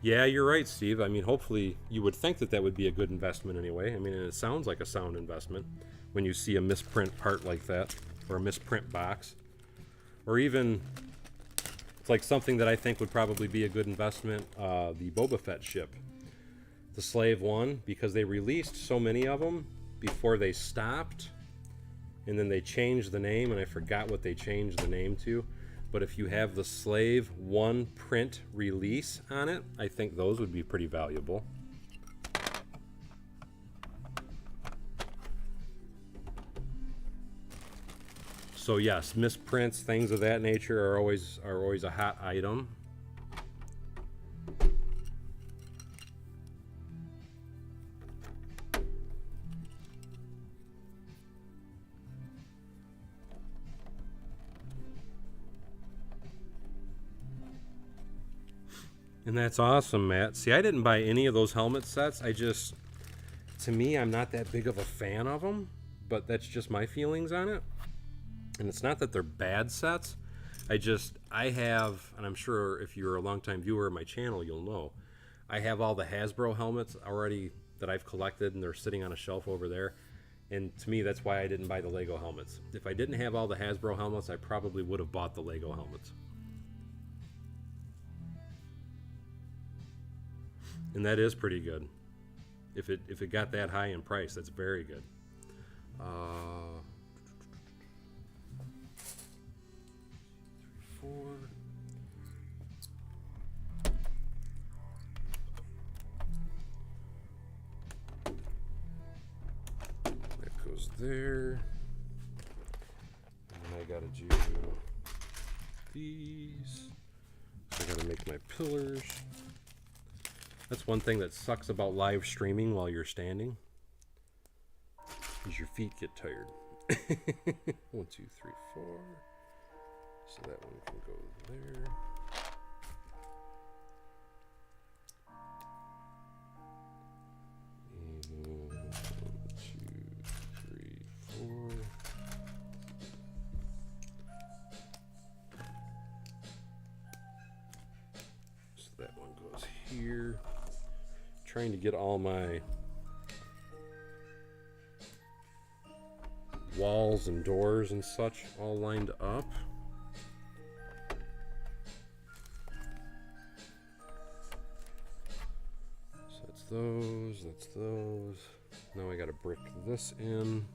Yeah, you're right, Steve. I mean, hopefully you would think that that would be a good investment anyway. I mean, it sounds like a sound investment when you see a misprint part like that, or a misprint box. Or even It's like something that I think would probably be a good investment, the Boba Fett ship. The Slave One, because they released so many of them before they stopped, and then they changed the name, and I forgot what they changed the name to. But if you have the Slave One print release on it, I think those would be pretty valuable. So yes, misprints, things of that nature are always a hot item. And that's awesome, Matt. See, I didn't buy any of those helmet sets. To me, I'm not that big of a fan of them, but that's just my feelings on it. And it's not that they're bad sets. I have, and I'm sure if you're a longtime viewer of my channel, you'll know, I have all the Hasbro helmets already that I've collected, and they're sitting on a shelf over there. And to me, that's why I didn't buy the Lego helmets. If I didn't have all the Hasbro helmets, I probably would have bought the Lego helmets. And that is pretty good. If it got that high in price, that's very good. 4. That goes there. And then I gotta do these. So I gotta make my pillars. That's one thing that sucks about live streaming while you're standing, is your feet get tired. 1, 2, 3, 4. So that one can go there. And 1, 2, 3, 4. So that one goes here. Trying to get all my walls and doors and such all lined up. So that's those. Now I gotta brick this in.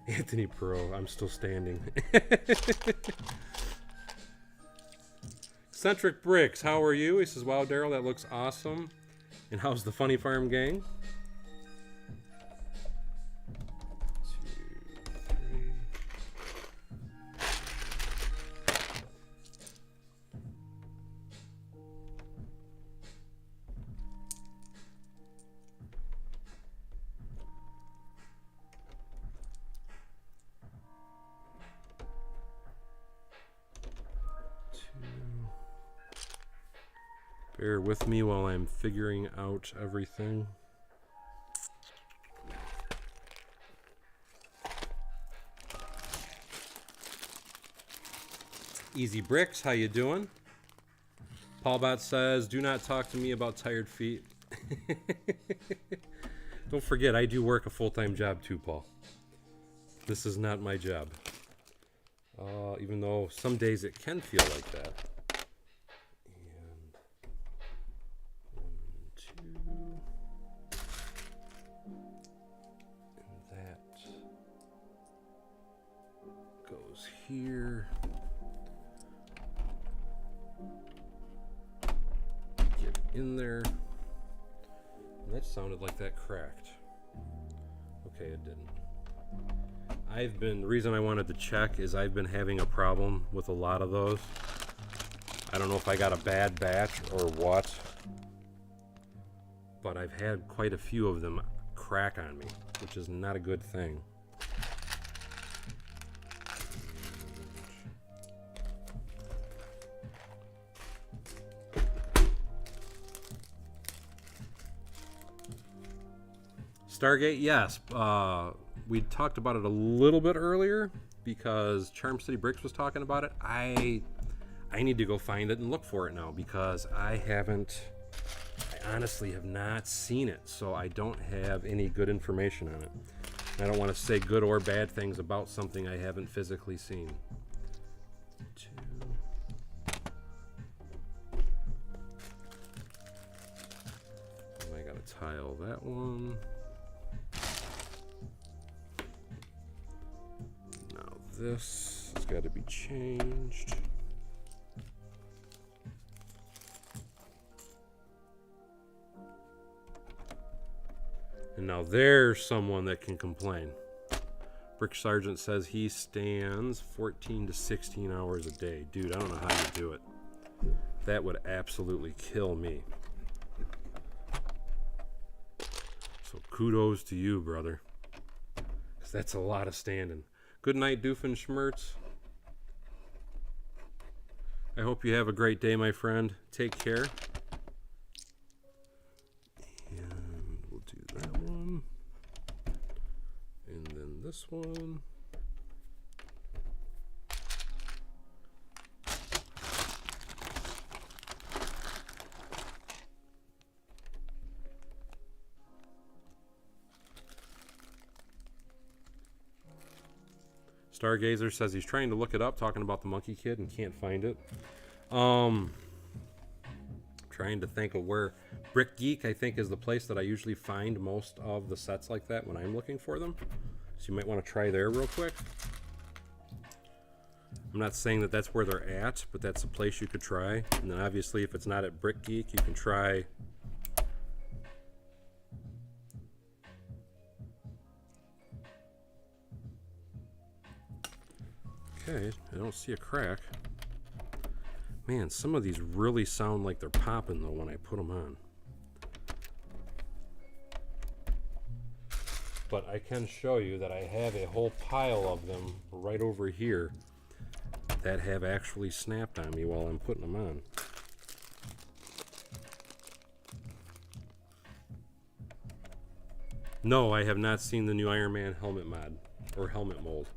Anthony Pro, I'm still standing. Eccentric Bricks, how are you? He says, wow, Daryl, that looks awesome. And how's the Funny Farm gang? 2, 3. Bear with me while I'm figuring out everything. Easy Bricks, how you doing? Paulbot says, do not talk to me about tired feet. Don't forget, I do work a full-time job too, Paul. This is not my job. Even though some days it can feel like that. Here, get in there. And that sounded like that cracked. Okay, it didn't. The reason I wanted to check is I've been having a problem with a lot of those. I don't know if I got a bad batch or what, but I've had quite a few of them crack on me, which is not a good thing. Stargate, yes. We talked about it a little bit earlier because Charm City Bricks was talking about it. I need to go find it and look for it now because I honestly have not seen it, so I don't have any good information on it. I don't want to say good or bad things about something I haven't physically seen. I gotta tile that one. Now this has got to be changed. And now there's someone that can complain. Brick Sergeant says he stands 14 to 16 hours a day. Dude, I don't know how you do it. That would absolutely kill me. So kudos to you, brother. Because that's a lot of standing. Good night, Doofenshmirtz. I hope you have a great day, my friend. Take care. This one. Stargazer says he's trying to look it up, talking about the Monkey Kid, and can't find it. Trying to think of where. Brick Geek, I think, is the place that I usually find most of the sets like that when I'm looking for them. So you might want to try there real quick. I'm not saying that that's where they're at, but that's a place you could try. And then obviously if it's not at Brick Geek, you can try okay, I don't see a crack. Man, some of these really sound like they're popping though when I put them on. But I can show you that I have a whole pile of them right over here that have actually snapped on me while I'm putting them on. No, I have not seen the new Iron Man helmet mod or helmet mold.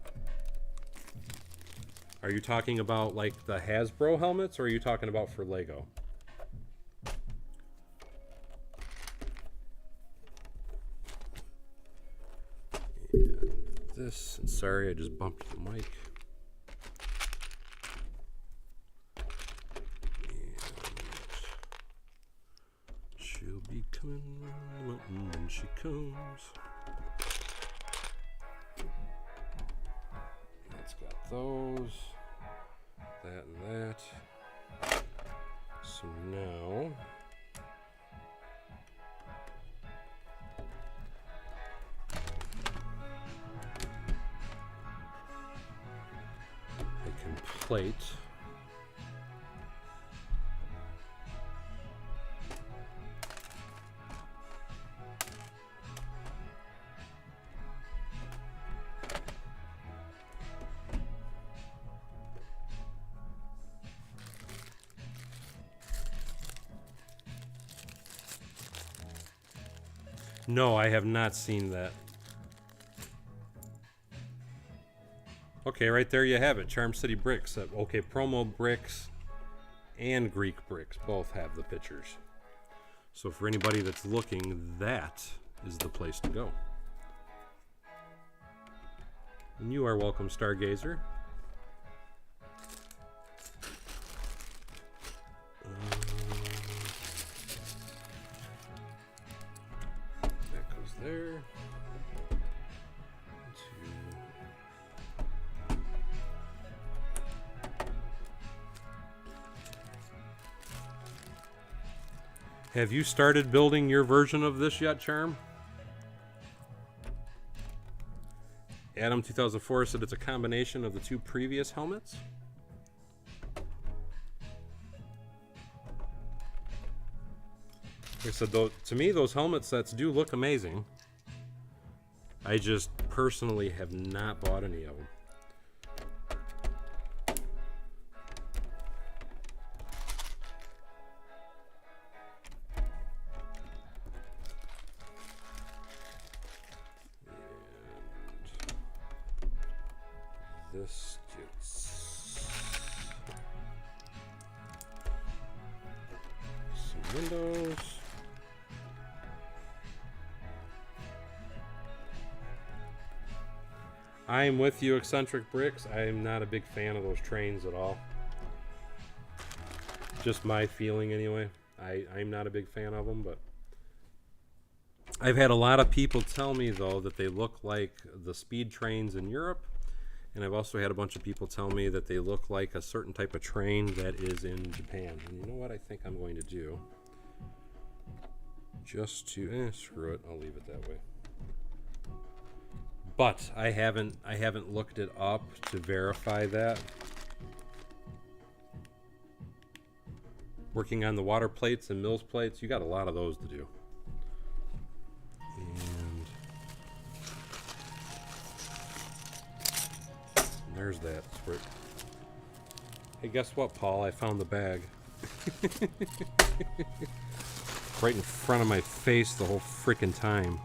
Are you talking about like the Hasbro helmets, or are you talking about for Lego? This, and sorry, I just bumped the mic. And she'll be coming round the mountain when she comes. It's got those, that, and that. So now plate. No, I have not seen that. Okay, right there you have it. Charm City Bricks. Okay, Promo Bricks and Greek Bricks both have the pictures. So for anybody that's looking, that is the place to go. And you are welcome, Stargazer. That goes there. Have you started building your version of this yet, Charm? Adam 2004 said it's a combination of the two previous helmets. Like I said, though, to me, those helmet sets do look amazing. I just personally have not bought any of them. this gets some windows. I'm with you, Eccentric Bricks. I'm not a big fan of those trains at all. Just my feeling anyway. I'm not a big fan of them, but I've had a lot of people tell me, though, that they look like the speed trains in Europe. And I've also had a bunch of people tell me that they look like a certain type of train that is in Japan. And you know what I think I'm going to do? Just to, screw it, I'll leave it that way. But I haven't looked it up to verify that. Working on the water plates and mills plates, you got a lot of those to do. And there's that. Hey, guess what, Paul? I found the bag. Right in front of my face the whole freaking time.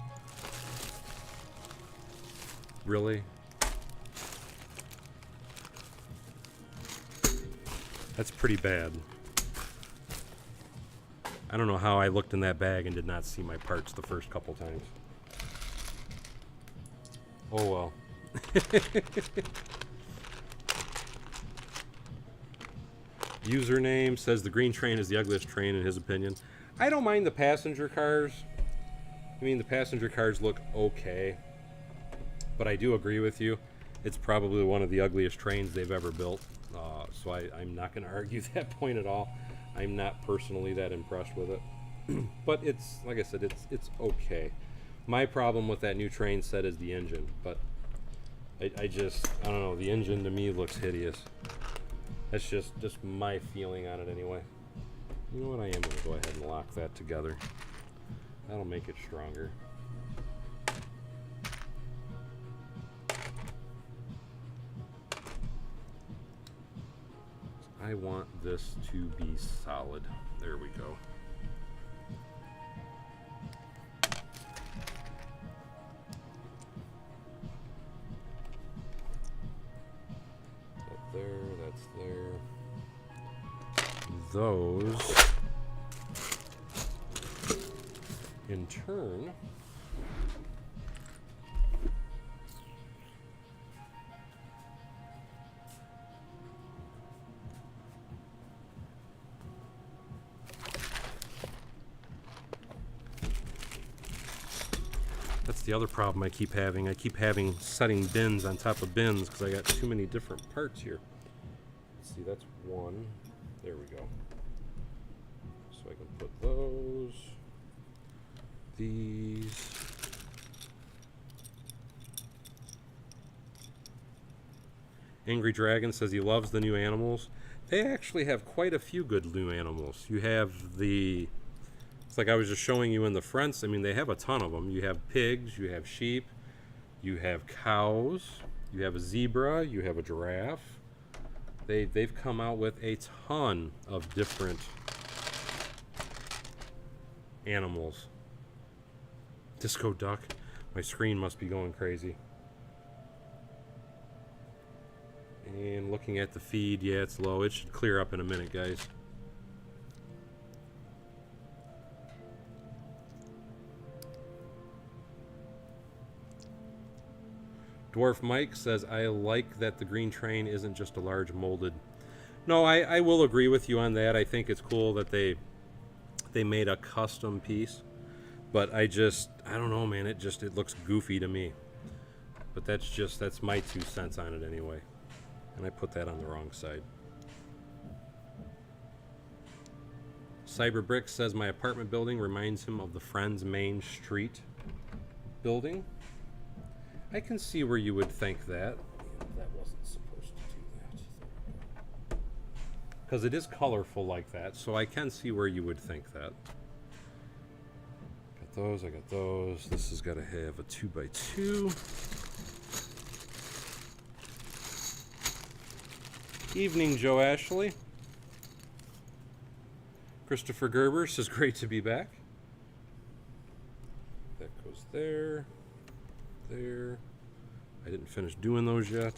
Really? That's pretty bad. I don't know how I looked in that bag and did not see my parts the first couple times. Oh well. Username says the green train is the ugliest train in his opinion. I don't mind the passenger cars. I mean, the passenger cars look okay. But I do agree with you. It's probably one of the ugliest trains they've ever built. So I'm not going to argue that point at all. I'm not personally that impressed with it. But it's, like I said, it's okay. My problem with that new train set is the engine. But I don't know. The engine to me looks hideous. That's just my feeling on it anyway. You know what? I am going to go ahead and lock that together. That'll make it stronger. I want this to be solid. There we go. That there, that's there. Those, in turn, that's the other problem I keep having. I keep having setting bins on top of bins because I got too many different parts here. Let's see, that's one. There we go. So I can put those, these. Angry Dragon says he loves the new animals. They actually have quite a few good new animals. You have the, it's like I was just showing you in the fronts. I mean, they have a ton of them. You have pigs, you have sheep, you have cows, you have a zebra, you have a giraffe. They've come out with a ton of different animals. Disco duck. My screen must be going crazy. And looking at the feed, yeah, it's low. It should clear up in a minute, guys. Dwarf Mike says, I like that the green train isn't just a large molded. No, I will agree with you on that. I think it's cool that they made a custom piece. But I don't know, man. It looks goofy to me. But that's my 2 cents on it anyway. And I put that on the wrong side. Cyberbrick says, my apartment building reminds him of the Friends Main Street building. I can see where you would think that. That wasn't supposed to do that. Because it is colorful like that, so I can see where you would think that. Got those, I got those. This has got to have a 2x2. Evening, Joe Ashley. Christopher Gerber says, great to be back. That goes there. There. I didn't finish doing those yet.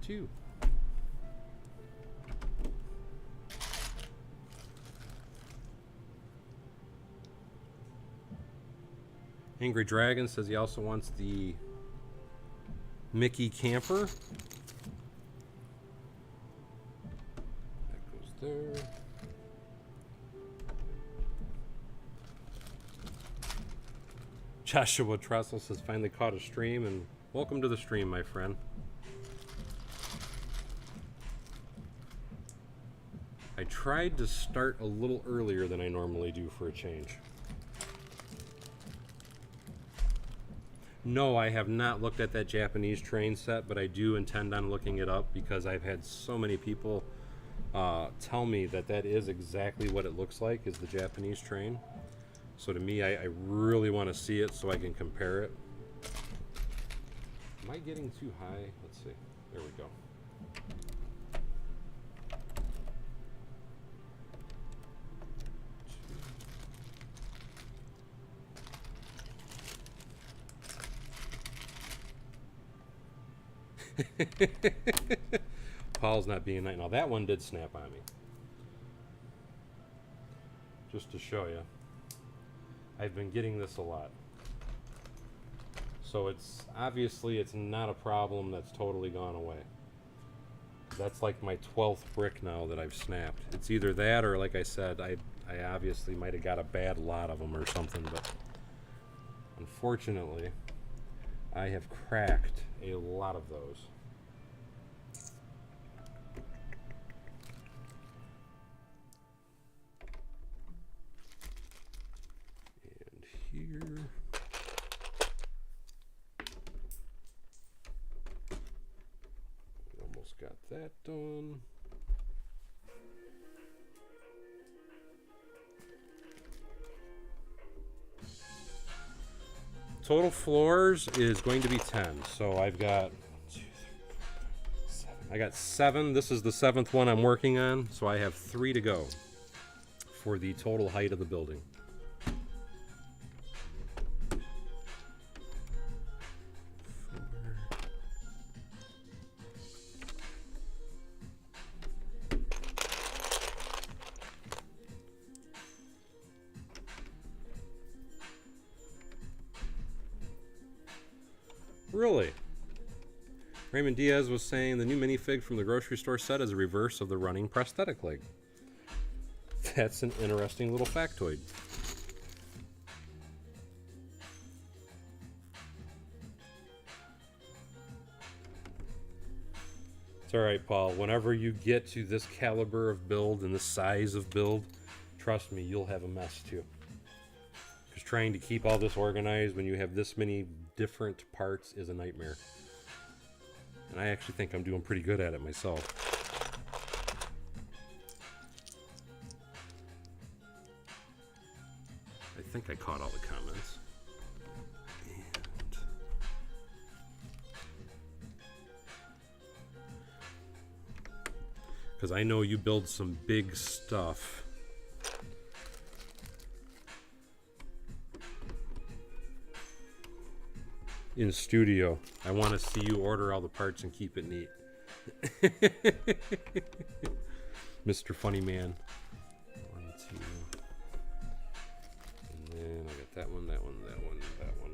too. Angry Dragon says he also wants the Mickey camper. That goes there. Joshua Tressel says finally caught a stream, and welcome to the stream, my friend. I tried to start a little earlier than I normally do for a change. No, I have not looked at that Japanese train set, but I do intend on looking it up because I've had so many people tell me that that is exactly what it looks like, is the Japanese train. So to me, I really want to see it so I can compare it. Am I getting too high? Let's see. There we go. Paul's not being nice. Now that one did snap on me. Just to show you, I've been getting this a lot. So it's obviously it's not a problem that's totally gone away. That's like my 12th brick now that I've snapped. It's either that or, like I said, I obviously might have got a bad lot of them or something, but unfortunately I have cracked a lot of those. And here. Almost got that done. Total floors is going to be 10. So I've got 2, 3, 4, 5, 7. I got 7. This is the 7th one I'm working on. So I have 3 to go for the total height of the building. Really? Raymond Diaz was saying the new minifig from the grocery store set is a reverse of the running prosthetic leg. That's an interesting little factoid. It's alright, Paul. Whenever you get to this caliber of build and this size of build, trust me, you'll have a mess too. Because trying to keep all this organized when you have this many different parts is a nightmare. And I actually think I'm doing pretty good at it myself. I think I caught all the comments. Because I know you build some big stuff. In studio. I want to see you order all the parts and keep it neat. Mr. Funny Man. 1, 2. And then I got that one, that one, that one, that one.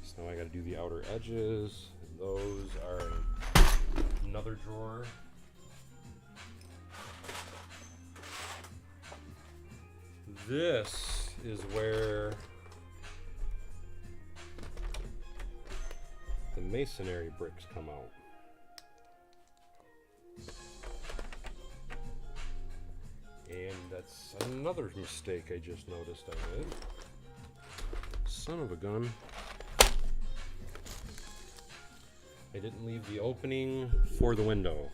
So now I got to do the outer edges. And those are in another drawer. This is where the masonry bricks come out. And that's another mistake I just noticed I made. Son of a gun. I didn't leave the opening for the window.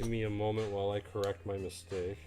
Give me a moment while I correct my mistake.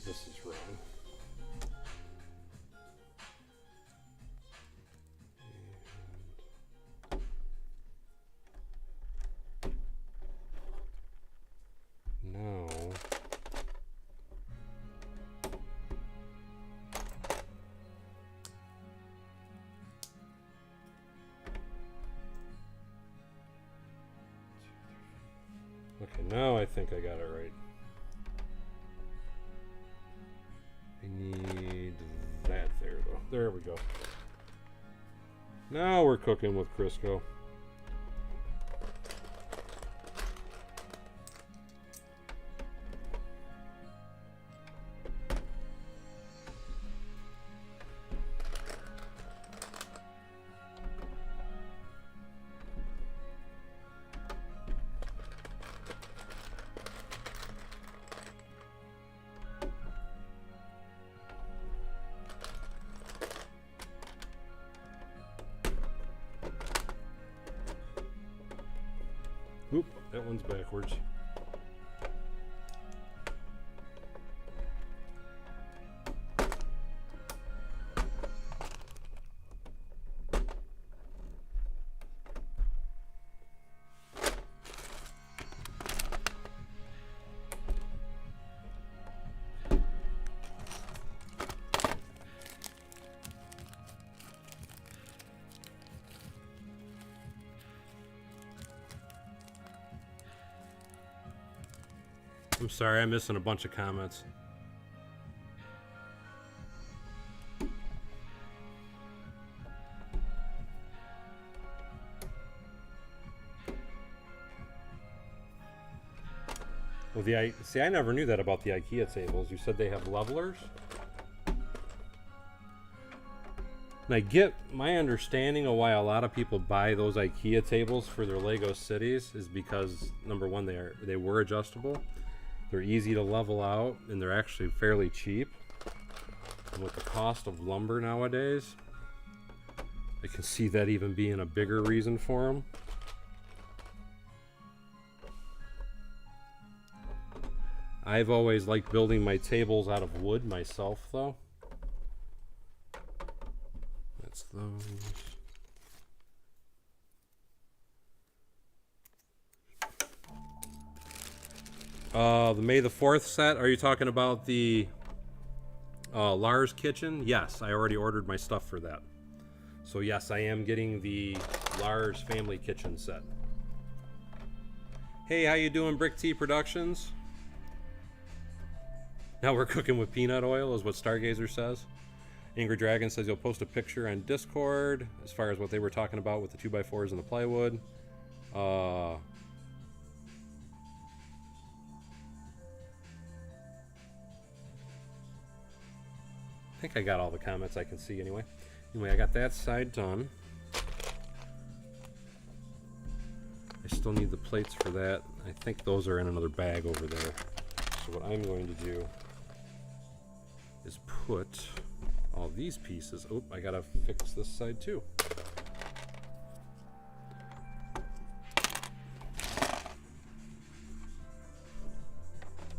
This is wrong. And now okay, now I think I got it right. Need that there though. There we go. Now we're cooking with Crisco. Oop, that one's backwards. I'm sorry, I'm missing a bunch of comments. Well, see, I never knew that about the IKEA tables. You said they have levelers? And I get my understanding of why a lot of people buy those IKEA tables for their Lego cities is because, number one, they were adjustable. They're easy to level out, and they're actually fairly cheap. And with the cost of lumber nowadays, I can see that even being a bigger reason for them. I've always liked building my tables out of wood myself, though. That's those. The May the 4th set, are you talking about the Lars kitchen? Yes, I already ordered my stuff for that. So yes, I am getting the Lars family kitchen set. Hey, how you doing, Brick Tea Productions? Now we're cooking with peanut oil, is what Stargazer says. Angry Dragon says you'll post a picture on Discord as far as what they were talking about with the 2x4s and the plywood. I think I got all the comments I can see anyway. Anyway, I got that side done. I still need the plates for that. I think those are in another bag over there. So what I'm going to do is put all these pieces. Oh, I gotta fix this side too.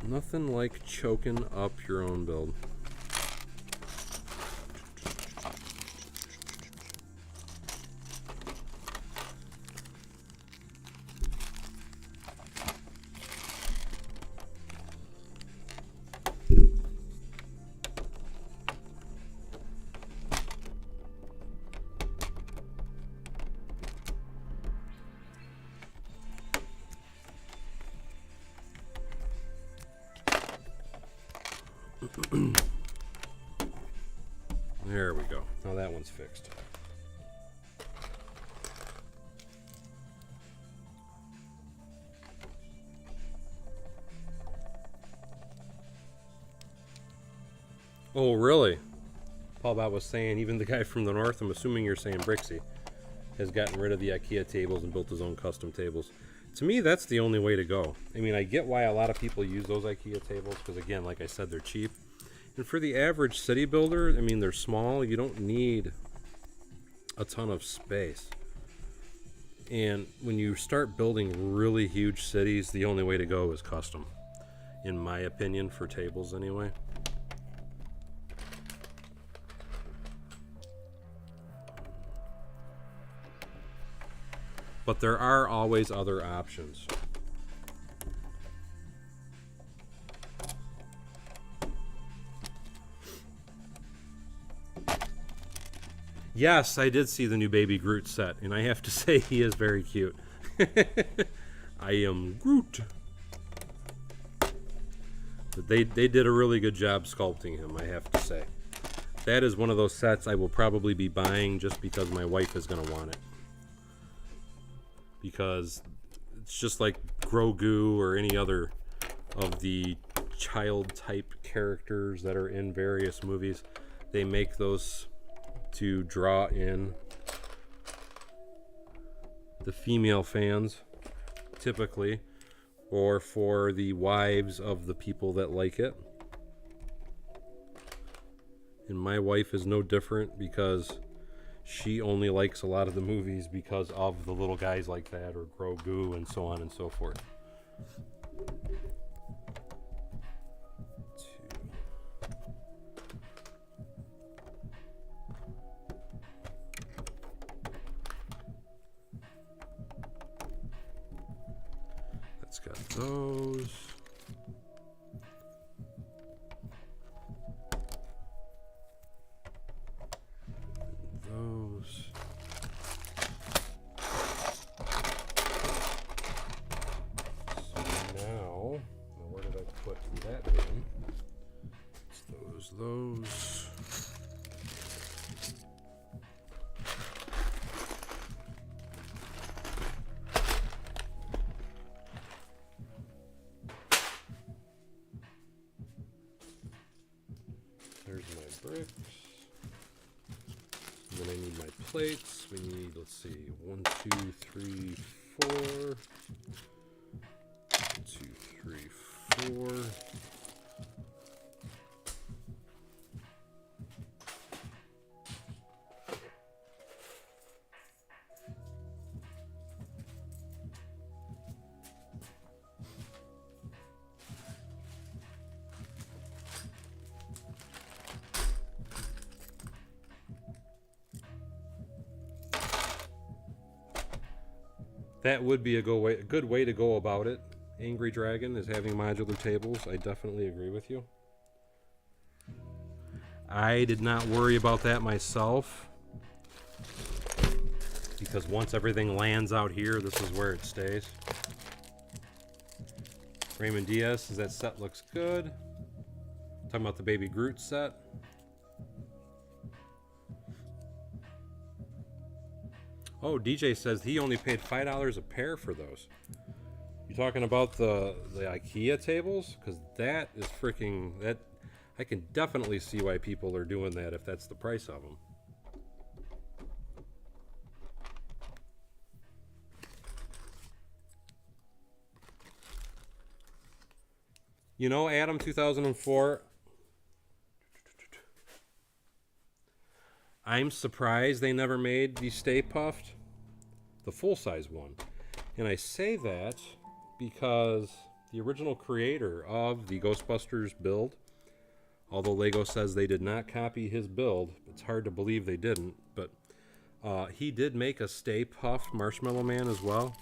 Nothing like choking up your own build. go. Now that one's fixed. Oh, really? Paul Bob was saying, even the guy from the north, I'm assuming you're saying Brixie, has gotten rid of the IKEA tables and built his own custom tables. To me, that's the only way to go. I mean, I get why a lot of people use those IKEA tables, because again, like I said, they're cheap. And for the average city builder, I mean, they're small. You don't need a ton of space. And when you start building really huge cities, the only way to go is custom, in my opinion, for tables anyway. But there are always other options. Yes, I did see the new Baby Groot set, and I have to say he is very cute. I am Groot. But they did a really good job sculpting him, I have to say. That is one of those sets I will probably be buying just because my wife is going to want it. Because it's just like Grogu or any other of the child type characters that are in various movies. They make those to draw in the female fans, typically, or for the wives of the people that like it. And my wife is no different, because she only likes a lot of the movies because of the little guys like that, or Grogu, and so on and so forth. Let's got those. Those. There's my bricks. And then I need my plates. We need, let's see, 1, 2, 3, 4. 1, 2, 3, 4. That would be a good way to go about it. Angry Dragon is having modular tables. I definitely agree with you. I did not worry about that myself, because once everything lands out here, this is where it stays. Raymond Diaz says that set looks good. Talking about the Baby Groot set. Oh, DJ says he only paid $5 a pair for those. You talking about the IKEA tables? Because that is freaking... that. I can definitely see why people are doing that if that's the price of them. You know, Adam 2004... I'm surprised they never made the Stay Puft, the full-size one. And I say that because the original creator of the Ghostbusters build, although Lego says they did not copy his build, it's hard to believe they didn't, but he did make a Stay Puft Marshmallow Man as well.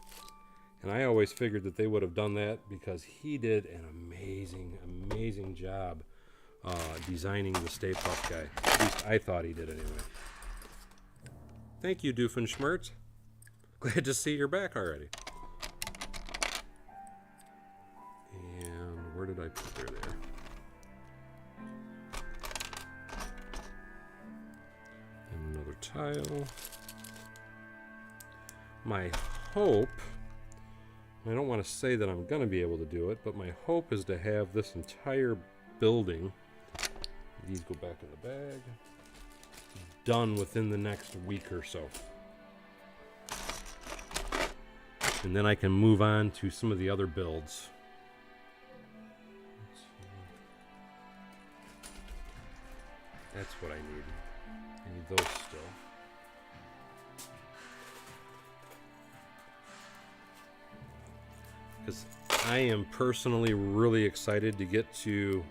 And I always figured that they would have done that because he did an amazing, amazing job designing the Stay Puft guy. At least I thought he did anyway. Thank you, Doofenshmirtz. Glad to see you're back already. And where did I put there? tile. My hope, I don't want to say that I'm going to be able to do it, but my hope is to have this entire building, these go back in the bag, done within the next week or so. And then I can move on to some of the other builds. That's what I need. I need those still. Because I am personally really excited to get to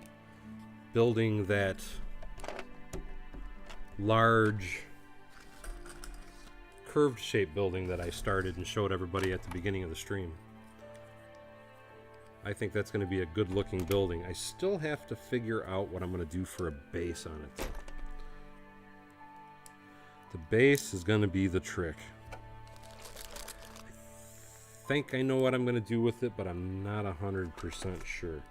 building that large curved shape building that I started and showed everybody at the beginning of the stream. I think that's going to be a good looking building. I still have to figure out what I'm going to do for a base on it though. The base is going to be the trick. I think I know what I'm going to do with it, but I'm not 100% sure.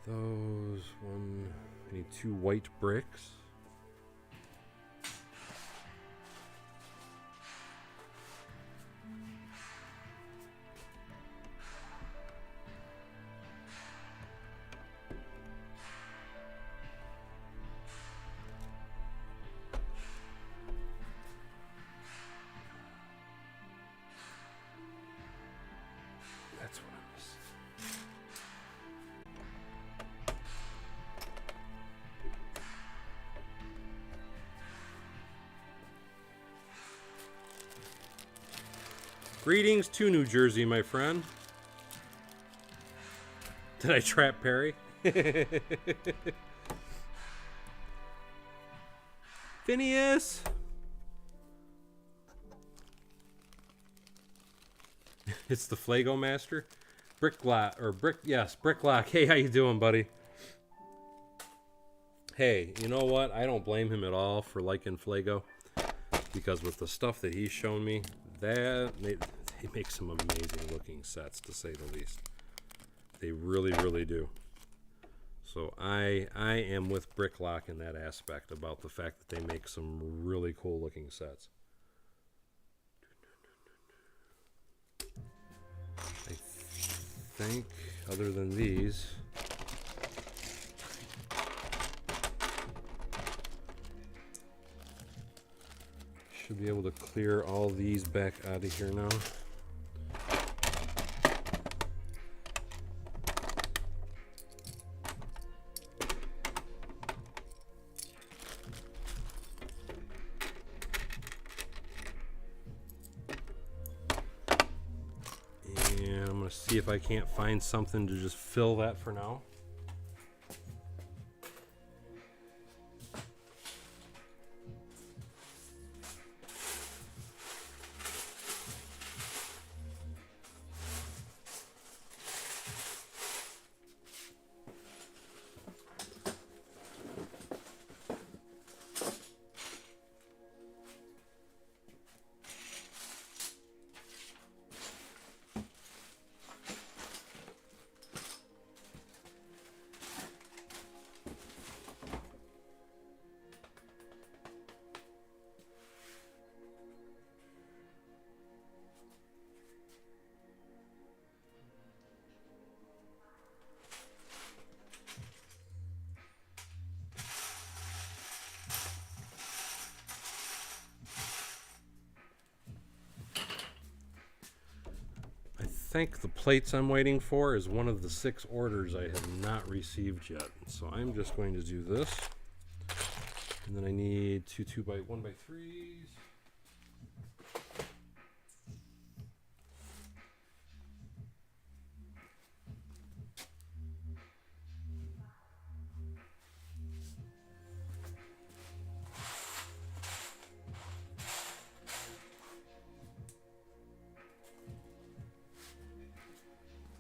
Those one, I need 2 white bricks. That's what I'm missing. Greetings to New Jersey, my friend. Did I trap Perry? Phineas! It's the Flago Master. Bricklock, or Bricklock. Hey, how you doing, buddy? Hey, you know what? I don't blame him at all for liking Flago. Because with the stuff that he's shown me, they make some amazing looking sets, to say the least. They really, really do. So I am with Bricklock in that aspect about the fact that they make some really cool looking sets. I think, other than these, should be able to clear all these back out of here now. And I'm going to see if I can't find something to just fill that for now. I think the plates I'm waiting for is one of the 6 orders I have not received yet. So I'm just going to do this. And then I need 2 1x3s.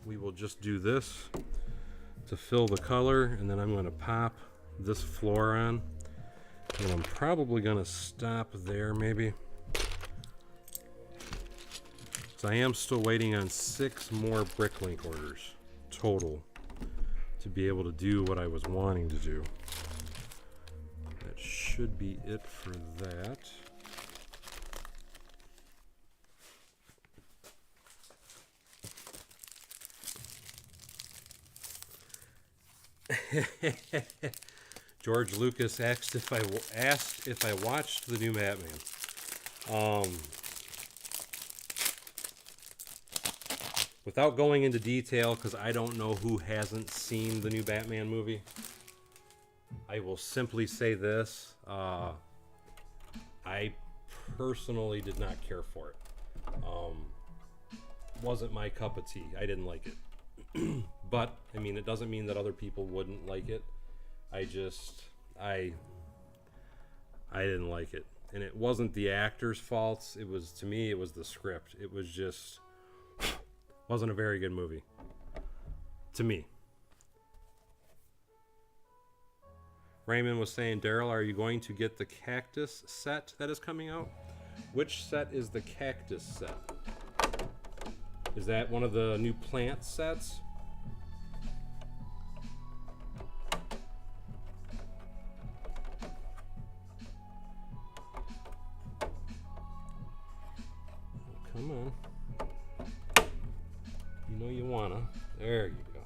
We will just do this to fill the color, and then I'm going to pop this floor on, and I'm probably going to stop there maybe. So I am still waiting on 6 more Bricklink orders. total to be able to do what I was wanting to do. That should be it for that. George Lucas asked if I watched the new Batman. Without going into detail, because I don't know who hasn't seen the new Batman movie, I will simply say this. I personally did not care for it. Wasn't my cup of tea. I didn't like it. But, I mean, it doesn't mean that other people wouldn't like it. I didn't like it. And it wasn't the actors' faults. It was, to me, it was the script. It was just, wasn't a very good movie. To me. Raymond was saying, Daryl, are you going to get the cactus set that is coming out? Which set is the cactus set? Is that one of the new plant sets? Come on. You know you wanna. There you go.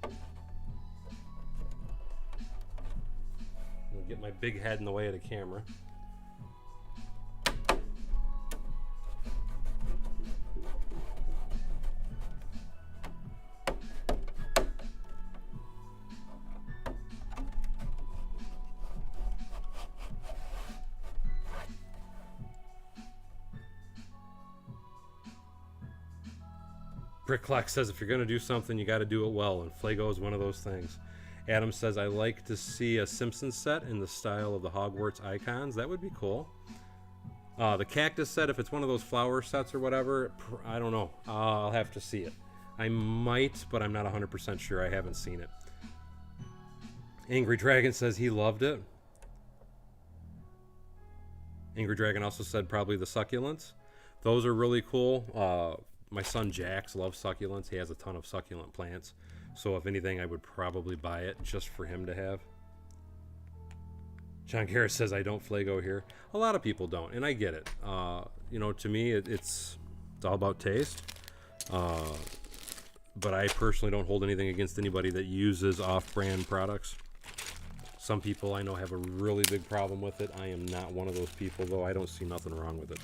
I'm gonna get my big head in the way of the camera. Brick Clock says if you're going to do something, you got to do it well, and Flago is one of those things. Adam says, I like to see a Simpsons set in the style of the Hogwarts icons. That would be cool. The cactus set, if it's one of those flower sets or whatever, I don't know. I'll have to see it. I might, but I'm not 100% sure. I haven't seen it. Angry Dragon says he loved it. Angry Dragon also said probably the succulents. Those are really cool. My son Jax loves succulents. He has a ton of succulent plants. So if anything, I would probably buy it just for him to have. John Garrett says, I don't Flago here. A lot of people don't, and I get it. You know, to me, it's all about taste. But I personally don't hold anything against anybody that uses off-brand products. Some people I know have a really big problem with it. I am not one of those people, though. I don't see nothing wrong with it.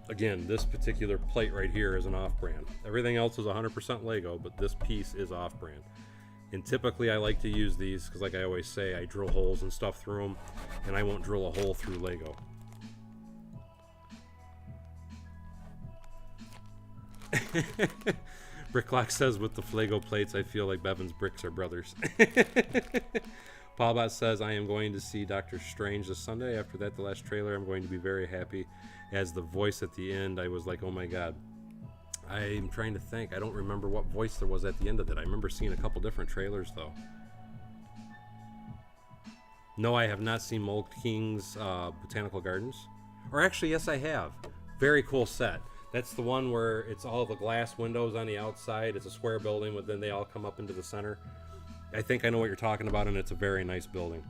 Again, this particular plate right here is an off-brand. Everything else is 100% Lego, but this piece is off-brand. And typically I like to use these because, like I always say, I drill holes and stuff through them, and I won't drill a hole through Lego. Brick Clock says, with the Flago plates, I feel like Bevan's bricks are brothers. Paulbot says, I am going to see Doctor Strange this Sunday. After that, the last trailer, I'm going to be very happy. As the voice at the end, I was like, oh my god. I'm trying to think. I don't remember what voice there was at the end of it. I remember seeing a couple different trailers, though. No, I have not seen Mold King's Botanical Gardens. Or actually, yes, I have. Very cool set. That's the one where it's all the glass windows on the outside. It's a square building, but then they all come up into the center. I think I know what you're talking about, and it's a very nice building.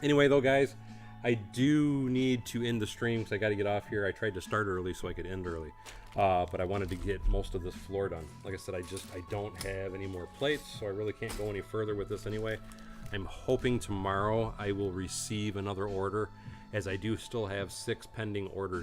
Anyway, though, guys, I do need to end the stream because I got to get off here. I tried to start early so I could end early, but I wanted to get most of this floor done. Like I said, I don't have any more plates, so I really can't go any further with this anyway. I'm hoping tomorrow I will receive another order, as I do still have 6 pending orders